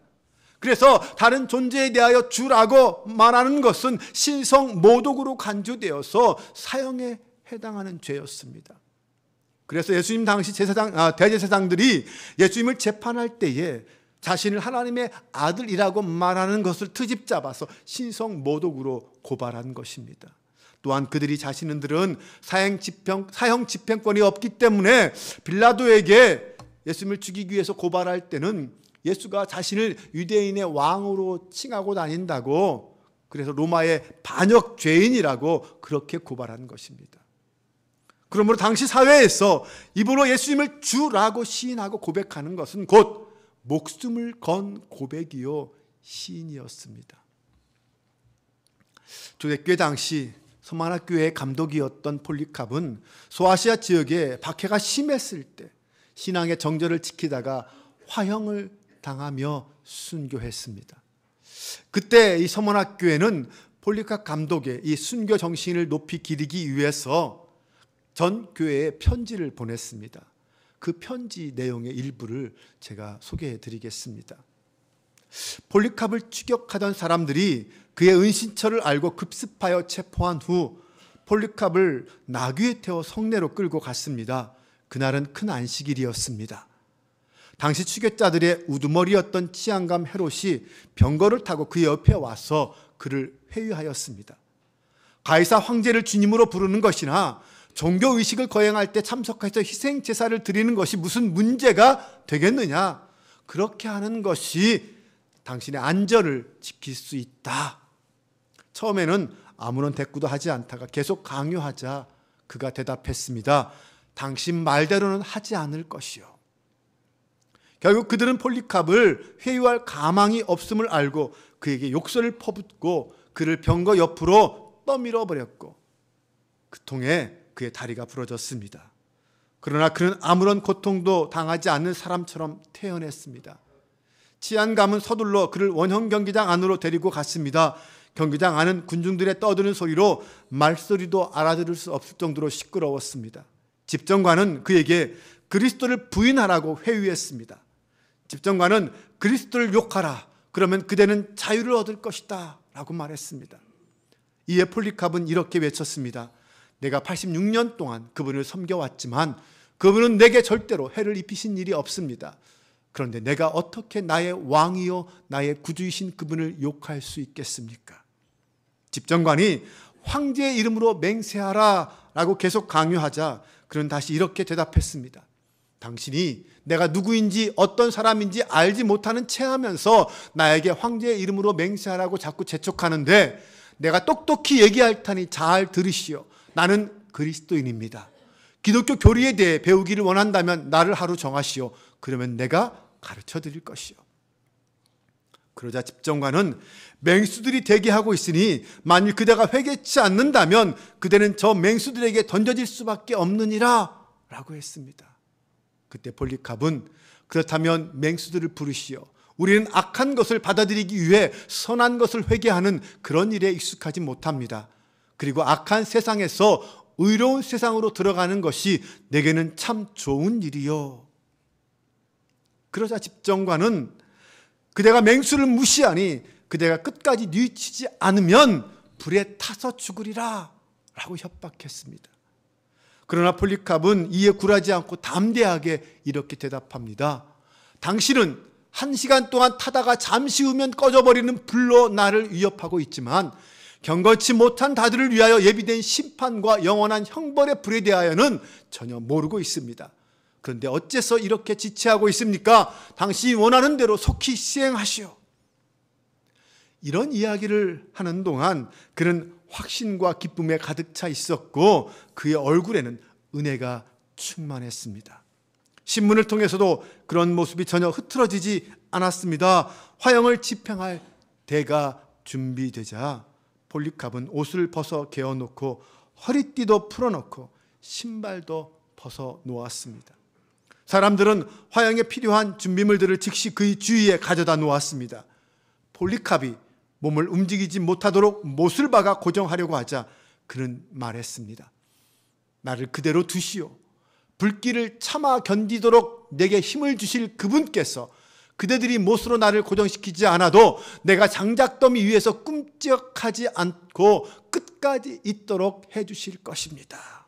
[SPEAKER 5] 그래서 다른 존재에 대하여 주라고 말하는 것은 신성 모독으로 간주되어서 사형에 해당하는 죄였습니다. 그래서 예수님 당시 대제사장들이 예수님을 재판할 때에 자신을 하나님의 아들이라고 말하는 것을 트집 잡아서 신성 모독으로 고발한 것입니다. 또한 그들이 자신들은 사형 집행권이 없기 때문에 빌라도에게 예수님을 죽이기 위해서 고발할 때는 예수가 자신을 유대인의 왕으로 칭하고 다닌다고, 그래서 로마의 반역 죄인이라고 그렇게 고발한 것입니다. 그러므로 당시 사회에서 입으로 예수님을 주라고 시인하고 고백하는 것은 곧 목숨을 건 고백이요 시인이었습니다. 초대교회 당시 서만화교회의 감독이었던 폴리캅은 소아시아 지역에 박해가 심했을 때 신앙의 정절을 지키다가 화형을 당하며 순교했습니다. 그때 이 서만화교회는 폴리캅 감독의 이 순교 정신을 높이 기리기 위해서 전 교회에 편지를 보냈습니다. 그 편지 내용의 일부를 제가 소개해 드리겠습니다. 폴리캅을 추격하던 사람들이 그의 은신처를 알고 급습하여 체포한 후 폴리캅을 나귀에 태워 성내로 끌고 갔습니다. 그날은 큰 안식일이었습니다. 당시 추격자들의 우두머리였던 치안감 헤롯이 병거를 타고 그 옆에 와서 그를 회유하였습니다. 가이사 황제를 주님으로 부르는 것이나 종교의식을 거행할 때 참석해서 희생제사를 드리는 것이 무슨 문제가 되겠느냐, 그렇게 하는 것이 당신의 안전을 지킬 수 있다. 처음에는 아무런 대꾸도 하지 않다가 계속 강요하자 그가 대답했습니다. 당신 말대로는 하지 않을 것이요. 결국 그들은 폴리캅을 회유할 가망이 없음을 알고 그에게 욕설을 퍼붓고 그를 병거 옆으로 떠밀어 버렸고 그 통에 그의 다리가 부러졌습니다. 그러나 그는 아무런 고통도 당하지 않는 사람처럼 태어났습니다. 치안감은 서둘러 그를 원형 경기장 안으로 데리고 갔습니다. 경기장 안은 군중들의 떠드는 소리로 말소리도 알아들을 수 없을 정도로 시끄러웠습니다. 집정관은 그에게 그리스도를 부인하라고 회유했습니다. 집정관은 그리스도를 욕하라. 그러면 그대는 자유를 얻을 것이다 라고 말했습니다. 이에 폴리캅은 이렇게 외쳤습니다. 내가 86년 동안 그분을 섬겨왔지만 그분은 내게 절대로 해를 입히신 일이 없습니다. 그런데 내가 어떻게 나의 왕이요 나의 구주이신 그분을 욕할 수 있겠습니까? 집정관이 황제의 이름으로 맹세하라 라고 계속 강요하자 그는 다시 이렇게 대답했습니다. 당신이 내가 누구인지 어떤 사람인지 알지 못하는 체하면서 나에게 황제의 이름으로 맹세하라고 자꾸 재촉하는데 내가 똑똑히 얘기할 테니 잘 들으시오. 나는 그리스도인입니다. 기독교 교리에 대해 배우기를 원한다면 나를 하루 정하시오. 그러면 내가 가르쳐 드릴 것이요. 그러자 집정관은 맹수들이 대기하고 있으니 만일 그대가 회개치 않는다면 그대는 저 맹수들에게 던져질 수밖에 없느니라 라고 했습니다. 그때 폴리캅은 그렇다면 맹수들을 부르시오. 우리는 악한 것을 받아들이기 위해 선한 것을 회개하는 그런 일에 익숙하지 못합니다. 그리고 악한 세상에서 의로운 세상으로 들어가는 것이 내게는 참 좋은 일이요. 그러자 집정관은 그대가 맹수를 무시하니 그대가 끝까지 뉘치지 않으면 불에 타서 죽으리라 라고 협박했습니다. 그러나 폴리캅은 이에 굴하지 않고 담대하게 이렇게 대답합니다. 당신은 1시간 동안 타다가 잠시 후면 꺼져버리는 불로 나를 위협하고 있지만 경건치 못한 자들을 위하여 예비된 심판과 영원한 형벌의 불에 대하여는 전혀 모르고 있습니다. 그런데 어째서 이렇게 지체하고 있습니까? 당신이 원하는 대로 속히 시행하시오. 이런 이야기를 하는 동안 그는 확신과 기쁨에 가득 차 있었고 그의 얼굴에는 은혜가 충만했습니다. 신문을 통해서도 그런 모습이 전혀 흐트러지지 않았습니다. 화형을 집행할 대가 준비되자 폴리캅은 옷을 벗어 개어놓고 허리띠도 풀어놓고 신발도 벗어 놓았습니다. 사람들은 화형에 필요한 준비물들을 즉시 그의 주위에 가져다 놓았습니다. 폴리캅이 몸을 움직이지 못하도록 못을 박아 고정하려고 하자 그는 말했습니다. 나를 그대로 두시오. 불길을 참아 견디도록 내게 힘을 주실 그분께서 그대들이 못으로 나를 고정시키지 않아도 내가 장작더미 위에서 꿈쩍하지 않고 끝까지 있도록 해주실 것입니다.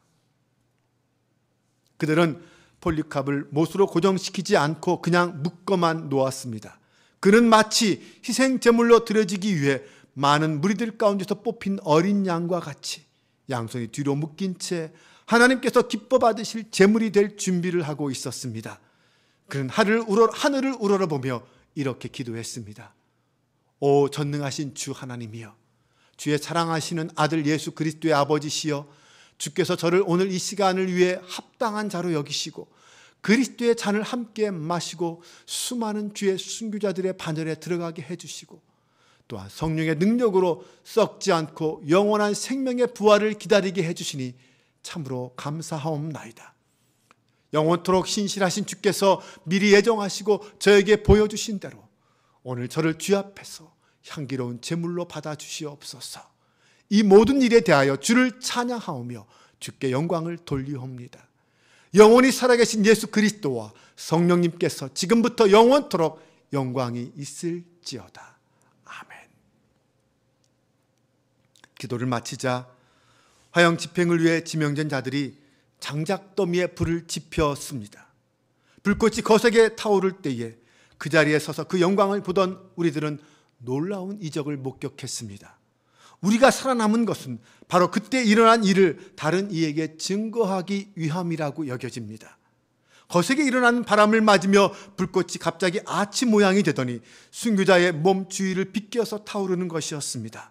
[SPEAKER 5] 그들은 폴리캅을 못으로 고정시키지 않고 그냥 묶어만 놓았습니다. 그는 마치 희생제물로 드려지기 위해 많은 무리들 가운데서 뽑힌 어린 양과 같이 양손이 뒤로 묶인 채 하나님께서 기뻐 받으실 제물이 될 준비를 하고 있었습니다. 그는 하늘을 우러러보며 이렇게 기도했습니다. 오 전능하신 주 하나님이여, 주의 사랑하시는 아들 예수 그리스도의 아버지시여, 주께서 저를 오늘 이 시간을 위해 합당한 자로 여기시고 그리스도의 잔을 함께 마시고 수많은 주의 순교자들의 반열에 들어가게 해주시고 또한 성령의 능력으로 썩지 않고 영원한 생명의 부활을 기다리게 해주시니 참으로 감사하옵나이다. 영원토록 신실하신 주께서 미리 예정하시고 저에게 보여주신 대로 오늘 저를 주 앞에서 향기로운 제물로 받아주시옵소서. 이 모든 일에 대하여 주를 찬양하오며 주께 영광을 돌리옵니다. 영원히 살아계신 예수 그리스도와 성령님께서 지금부터 영원토록 영광이 있을지어다. 아멘. 기도를 마치자 화형 집행을 위해 지명된 자들이 장작더미에 불을 지폈습니다. 불꽃이 거세게 타오를 때에 그 자리에 서서 그 영광을 보던 우리들은 놀라운 이적을 목격했습니다. 우리가 살아남은 것은 바로 그때 일어난 일을 다른 이에게 증거하기 위함이라고 여겨집니다. 거세게 일어나는 바람을 맞으며 불꽃이 갑자기 아치 모양이 되더니 순교자의 몸 주위를 비껴서 타오르는 것이었습니다.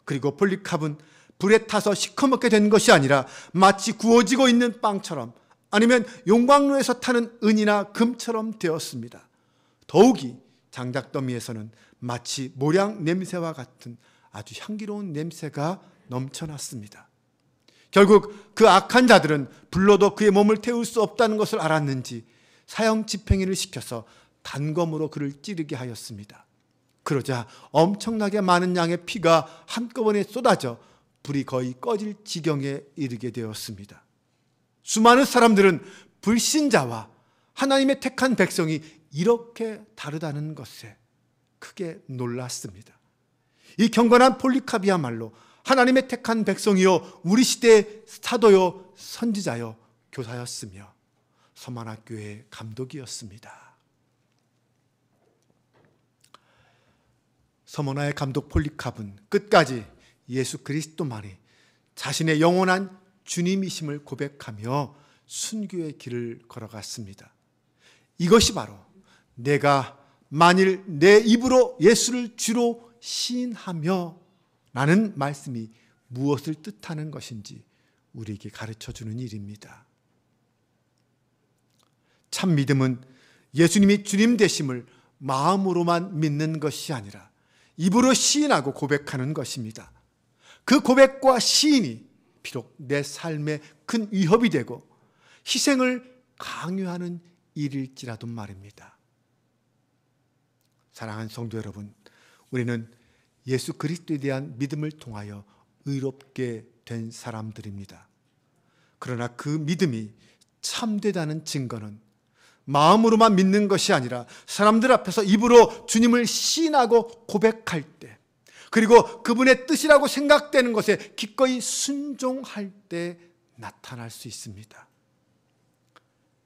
[SPEAKER 5] 그리고 폴리캅은 불에 타서 시커멓게 된 것이 아니라 마치 구워지고 있는 빵처럼 아니면 용광로에서 타는 은이나 금처럼 되었습니다. 더욱이 장작더미에서는 마치 모량 냄새와 같은 아주 향기로운 냄새가 넘쳐났습니다. 결국 그 악한 자들은 불로도 그의 몸을 태울 수 없다는 것을 알았는지 사형 집행인을 시켜서 단검으로 그를 찌르게 하였습니다. 그러자 엄청나게 많은 양의 피가 한꺼번에 쏟아져 불이 거의 꺼질 지경에 이르게 되었습니다. 수많은 사람들은 불신자와 하나님의 택한 백성이 이렇게 다르다는 것에 크게 놀랐습니다. 이 경건한 폴리카비야말로 하나님의 택한 백성이요, 우리 시대의 사도요, 선지자요, 교사였으며 서만학교의 감독이었습니다. 서머나의 감독 폴리캅은 끝까지 예수 그리스도만이 자신의 영원한 주님이심을 고백하며 순교의 길을 걸어갔습니다. 이것이 바로 내가 만일 내 입으로 예수를 주로 시인하며 라는 말씀이 무엇을 뜻하는 것인지 우리에게 가르쳐주는 일입니다. 참 믿음은 예수님이 주님 되심을 마음으로만 믿는 것이 아니라 입으로 시인하고 고백하는 것입니다. 그 고백과 시인이 비록 내 삶에 큰 위협이 되고 희생을 강요하는 일일지라도 말입니다. 사랑하는 성도 여러분, 우리는 예수 그리스도에 대한 믿음을 통하여 의롭게 된 사람들입니다. 그러나 그 믿음이 참되다는 증거는 마음으로만 믿는 것이 아니라 사람들 앞에서 입으로 주님을 시인하고 고백할 때, 그리고 그분의 뜻이라고 생각되는 것에 기꺼이 순종할 때 나타날 수 있습니다.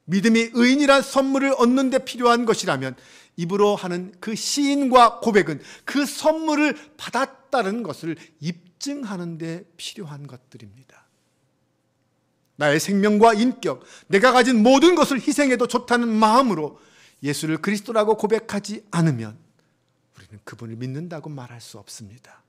[SPEAKER 5] 믿음이 의인이란 선물을 얻는 데 필요한 것이라면 입으로 하는 그 시인과 고백은 그 선물을 받았다는 것을 입증하는 데 필요한 것들입니다. 나의 생명과 인격, 내가 가진 모든 것을 희생해도 좋다는 마음으로 예수를 그리스도라고 고백하지 않으면 우리는 그분을 믿는다고 말할 수 없습니다.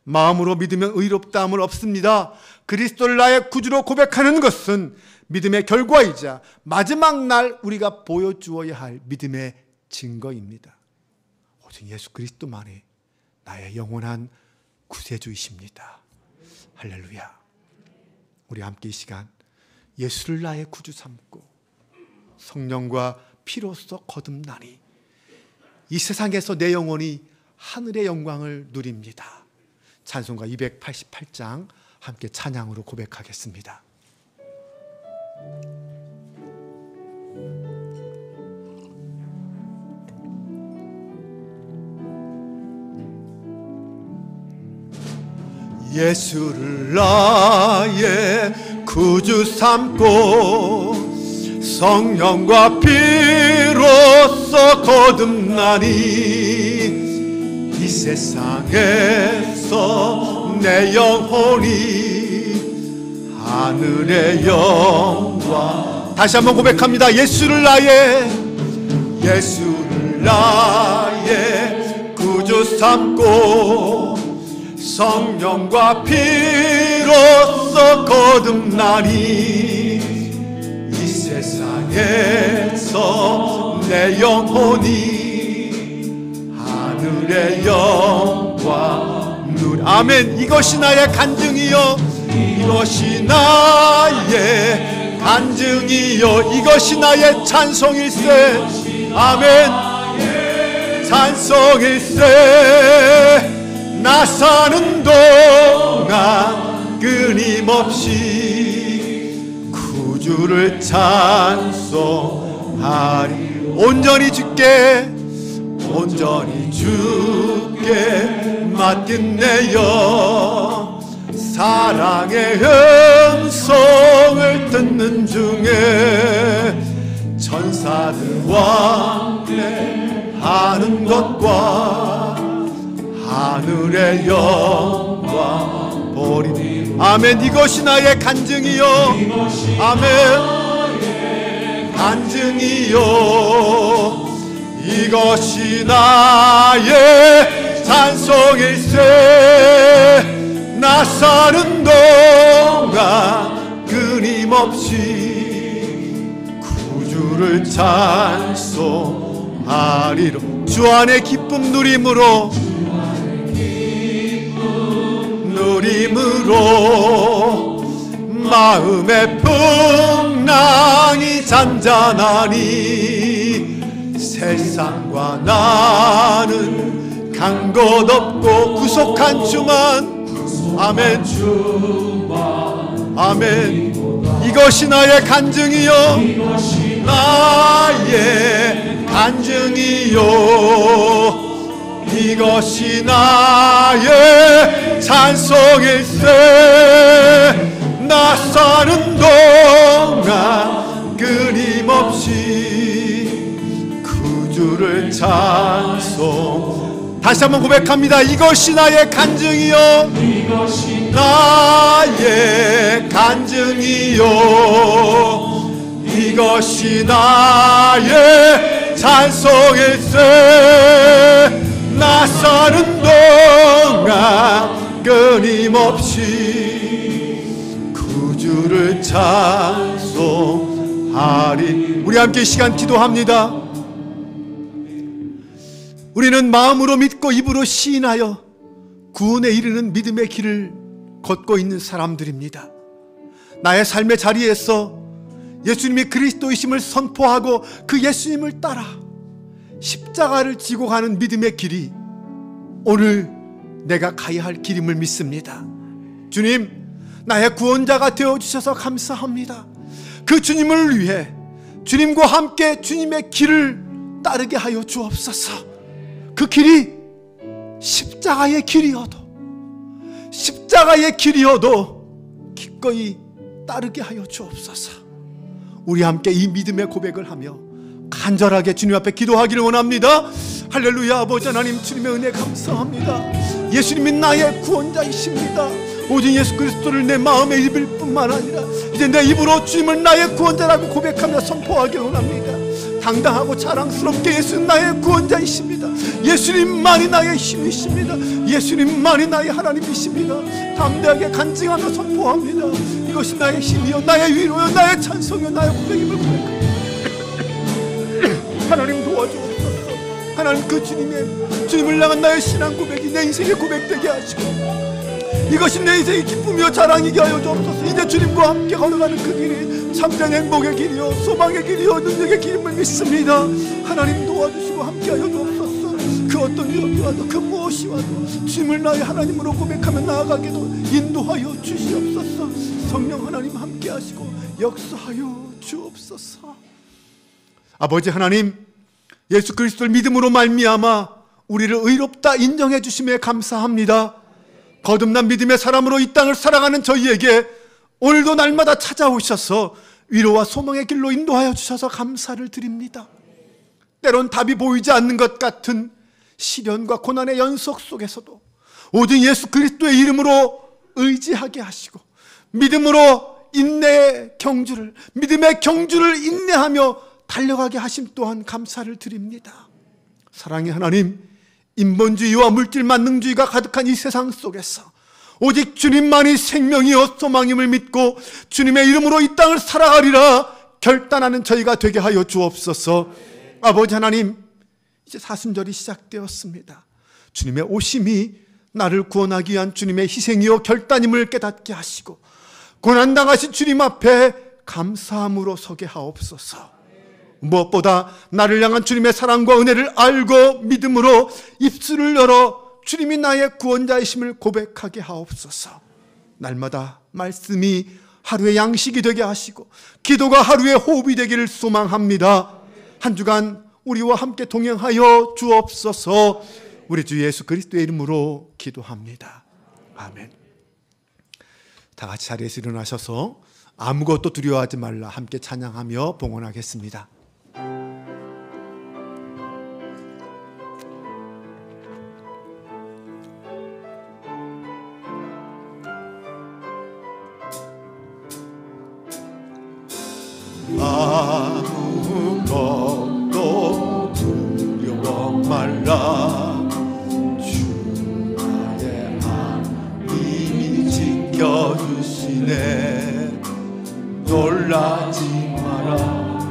[SPEAKER 5] 마음으로 믿으면 의롭다함을 얻습니다. 그리스도를 나의 구주로 고백하는 것은 믿음의 결과이자 마지막 날 우리가 보여주어야 할 믿음의 증거입니다. 오직 예수 그리스도만이 나의 영원한 구세주이십니다. 할렐루야. 우리 함께 이 시간 예수를 나의 구주 삼고 성령과 피로써 거듭나니 이 세상에서 내 영혼이 하늘의 영광을 누립니다. 찬송가 288장 함께 찬양으로 고백하겠습니다. 예수를 나의 구주 삼고 성령과 피로써 거듭나니 이 세상에서 내 영혼이 하늘의 영광. 다시 한번 고백합니다. 예수를 나의 구주 삼고 성령과 피로써 거듭나니 이 세상에서 내 영혼이 하늘의 영광 누리. 아멘. 이것이 나의 간증이요, 이것이 나의 간증이요, 이것이 나의 찬송일세. 아멘. 찬송일세. 나 사는 동안 끊임없이 구주를 찬송하리. 온전히 주께 맡긴 내 영, 사랑의 음성을 듣는 중에 천사들 왕래하는 것과 하늘의 영광 보리니. 아멘. 이것이 나의 간증이요, 아멘, 간증이요, 이것이 나의 찬송일세. 나 사는 동안 끊임없이 구주를 찬송하리로. 주 안의 기쁨 누림으로 마음의 풍랑이 잔잔하니 세상과 나는 간 것 없고 구속한 주만. 아멘. 아멘. 이것이 나의 간증이요, 나의 간증이요, 이것이 나의 찬송일세. 나 사는 동안 끊임없이 구주를 찬송. 다시 한번 고백합니다. 이것이 나의 간증이요, 나의 간증이요, 이것이 나의 찬송일세. 나 사는 동안 끊임없이 구주를 찬송하리. 우리 함께 이 시간 기도합니다. 우리는 마음으로 믿고 입으로 시인하여 구원에 이르는 믿음의 길을 걷고 있는 사람들입니다. 나의 삶의 자리에서 예수님이 그리스도이심을 선포하고 그 예수님을 따라 십자가를 지고 가는 믿음의 길이 오늘 내가 가야 할 길임을 믿습니다. 주님, 나의 구원자가 되어주셔서 감사합니다. 그 주님을 위해 주님과 함께 주님의 길을 따르게 하여 주옵소서. 그 길이 십자가의 길이어도 기꺼이 따르게 하여 주옵소서. 우리 함께 이 믿음의 고백을 하며 간절하게 주님 앞에 기도하기를 원합니다. 할렐루야. 아버지 하나님, 주님의 은혜 감사합니다. 예수님이 나의 구원자이십니다. 오직 예수 그리스도를 내 마음에 입을 뿐만 아니라 이제 내 입으로 주님을 나의 구원자라고 고백하며 선포하기를 원합니다. 당당하고 자랑스럽게 예수님 나의 구원자이십니다. 예수님만이 나의 힘이십니다. 예수님만이 나의 하나님이십니다. 담대하게 간증하며 선포합니다. 이것이 나의 힘이요, 나의 위로요, 나의 찬송이요, 나의 고백임을 고백합니다. 하나님 도와주옵소서. 하나님, 그 주님을 향한 나의 신앙 고백이 내 인생의 고백되게 하시고 이것이 내 인생의 기쁨이요 자랑이게 하여 주옵소서. 이제 주님과 함께 걸어가는 그 길이 참된 행복의 길이요, 소망의 길이요, 능력의 길임을 믿습니다. 하나님 도와주시고 함께하여 주옵소서. 그 어떤 위험이 와도 그 무엇이 와도 주님을 나의 하나님으로 고백하며 나아가게도 인도하여 주시옵소서. 성령 하나님 함께하시고 역사하여 주옵소서. 아버지 하나님, 예수 그리스도를 믿음으로 말미암아 우리를 의롭다 인정해 주심에 감사합니다. 거듭난 믿음의 사람으로 이 땅을 살아가는 저희에게 오늘도 날마다 찾아오셔서 위로와 소망의 길로 인도하여 주셔서 감사를 드립니다. 때론 답이 보이지 않는 것 같은 시련과 고난의 연속 속에서도 오직 예수 그리스도의 이름으로 의지하게 하시고 믿음으로 믿음의 경주를 인내하며 달려가게 하심 또한 감사를 드립니다. 사랑의 하나님, 인본주의와 물질 만능주의가 가득한 이 세상 속에서 오직 주님만이 생명이요 소망임을 믿고 주님의 이름으로 이 땅을 살아가리라 결단하는 저희가 되게 하여 주옵소서. 아버지 하나님, 이제 사순절이 시작되었습니다. 주님의 오심이 나를 구원하기 위한 주님의 희생이요 결단임을 깨닫게 하시고 고난당하신 주님 앞에 감사함으로 서게 하옵소서. 무엇보다 나를 향한 주님의 사랑과 은혜를 알고 믿음으로 입술을 열어 주님이 나의 구원자이심을 고백하게 하옵소서. 날마다 말씀이 하루의 양식이 되게 하시고 기도가 하루의 호흡이 되기를 소망합니다. 한 주간 우리와 함께 동행하여 주옵소서. 우리 주 예수 그리스도의 이름으로 기도합니다. 아멘. 다 같이 자리에서 일어나셔서 아무것도 두려워하지 말라 함께 찬양하며 봉헌하겠습니다. 아무것도 두려워 말라. 주 나의 하나님이 지켜주시네. 놀라지 마라.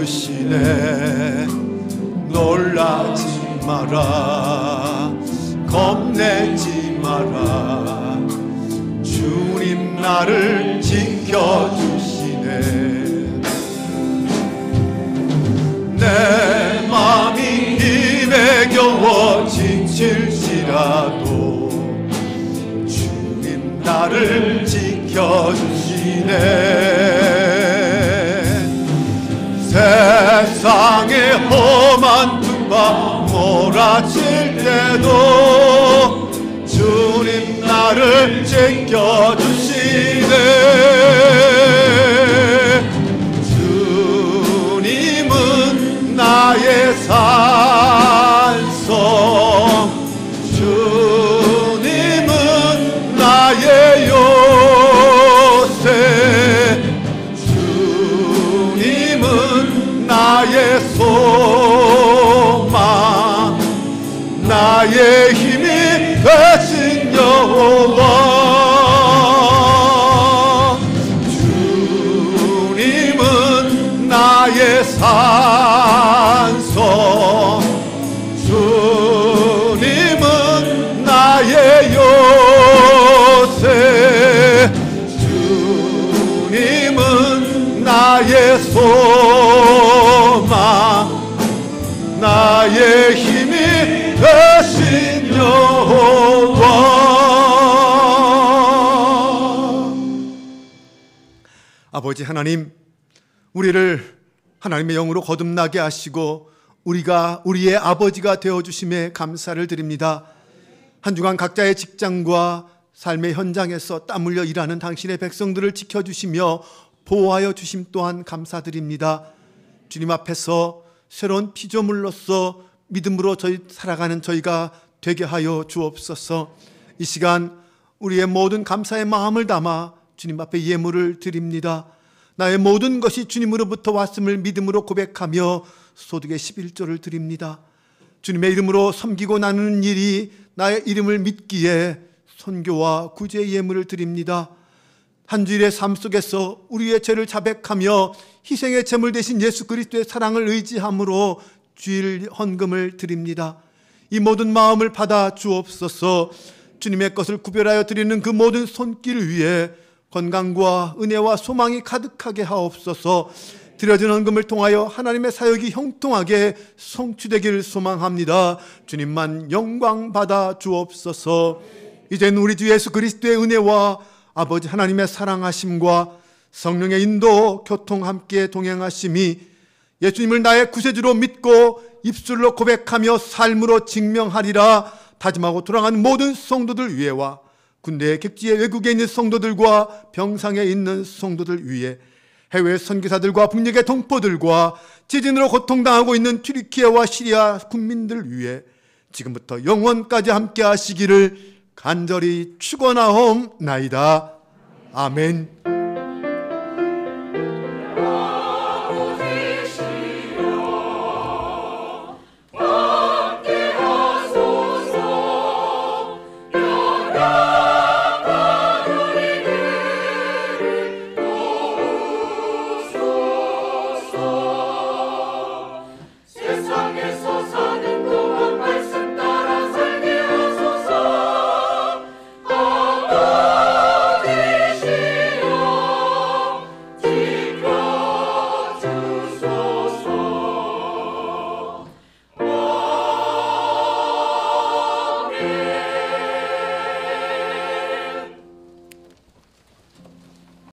[SPEAKER 5] 지켜주시네. 놀라지 마라, 겁내지 마라, 주님 나를 지켜주시네. 내 마음이 힘에 겨워 지칠지라도 주님 나를 지켜주시네. 세상의 험한 두바 몰아칠 때도 주님 나를 지켜주시네. 주님은 나의 산성, 주님은 나의 요새, 주님은 나의 소망, 나의 힘이 되신 여호와. 주님은 나의 산성, 주님은 나의 요새, 주님은 나의 소망, 나의 힘이 되신 여호와. 아버지 하나님, 우리를 하나님의 영으로 거듭나게 하시고 우리가 우리의 아버지가 되어주심에 감사를 드립니다. 한 주간 각자의 직장과 삶의 현장에서 땀 흘려 일하는 당신의 백성들을 지켜주시며 보호하여 주심 또한 감사드립니다. 주님 앞에서 새로운 피조물로서 믿음으로 살아가는 저희가 되게 하여 주옵소서. 이 시간 우리의 모든 감사의 마음을 담아 주님 앞에 예물을 드립니다. 나의 모든 것이 주님으로부터 왔음을 믿음으로 고백하며 소득의 11조를 드립니다. 주님의 이름으로 섬기고 나누는 일이 나의 이름을 믿기에 선교와 구제의 예물을 드립니다. 한 주일의 삶 속에서 우리의 죄를 자백하며 희생의 제물 대신 예수 그리스도의 사랑을 의지함으로 주일 헌금을 드립니다. 이 모든 마음을 받아 주옵소서. 주님의 것을 구별하여 드리는 그 모든 손길 위에 건강과 은혜와 소망이 가득하게 하옵소서. 드려진 헌금을 통하여 하나님의 사역이 형통하게 성취되기를 소망합니다. 주님만 영광 받아 주옵소서. 이제는 우리 주 예수 그리스도의 은혜와 아버지 하나님의 사랑하심과 성령의 인도 교통 함께 동행하심이 예수님을 나의 구세주로 믿고 입술로 고백하며 삶으로 증명하리라 다짐하고 돌아가는 모든 성도들 위에와 군대 객지의 외국에 있는 성도들과 병상에 있는 성도들 위에, 해외 선교사들과 북녘의 동포들과 지진으로 고통당하고 있는 튀르키예와 시리아 국민들 위해 지금부터 영원까지 함께 하시기를 간절히 축원하옵나이다. 아멘.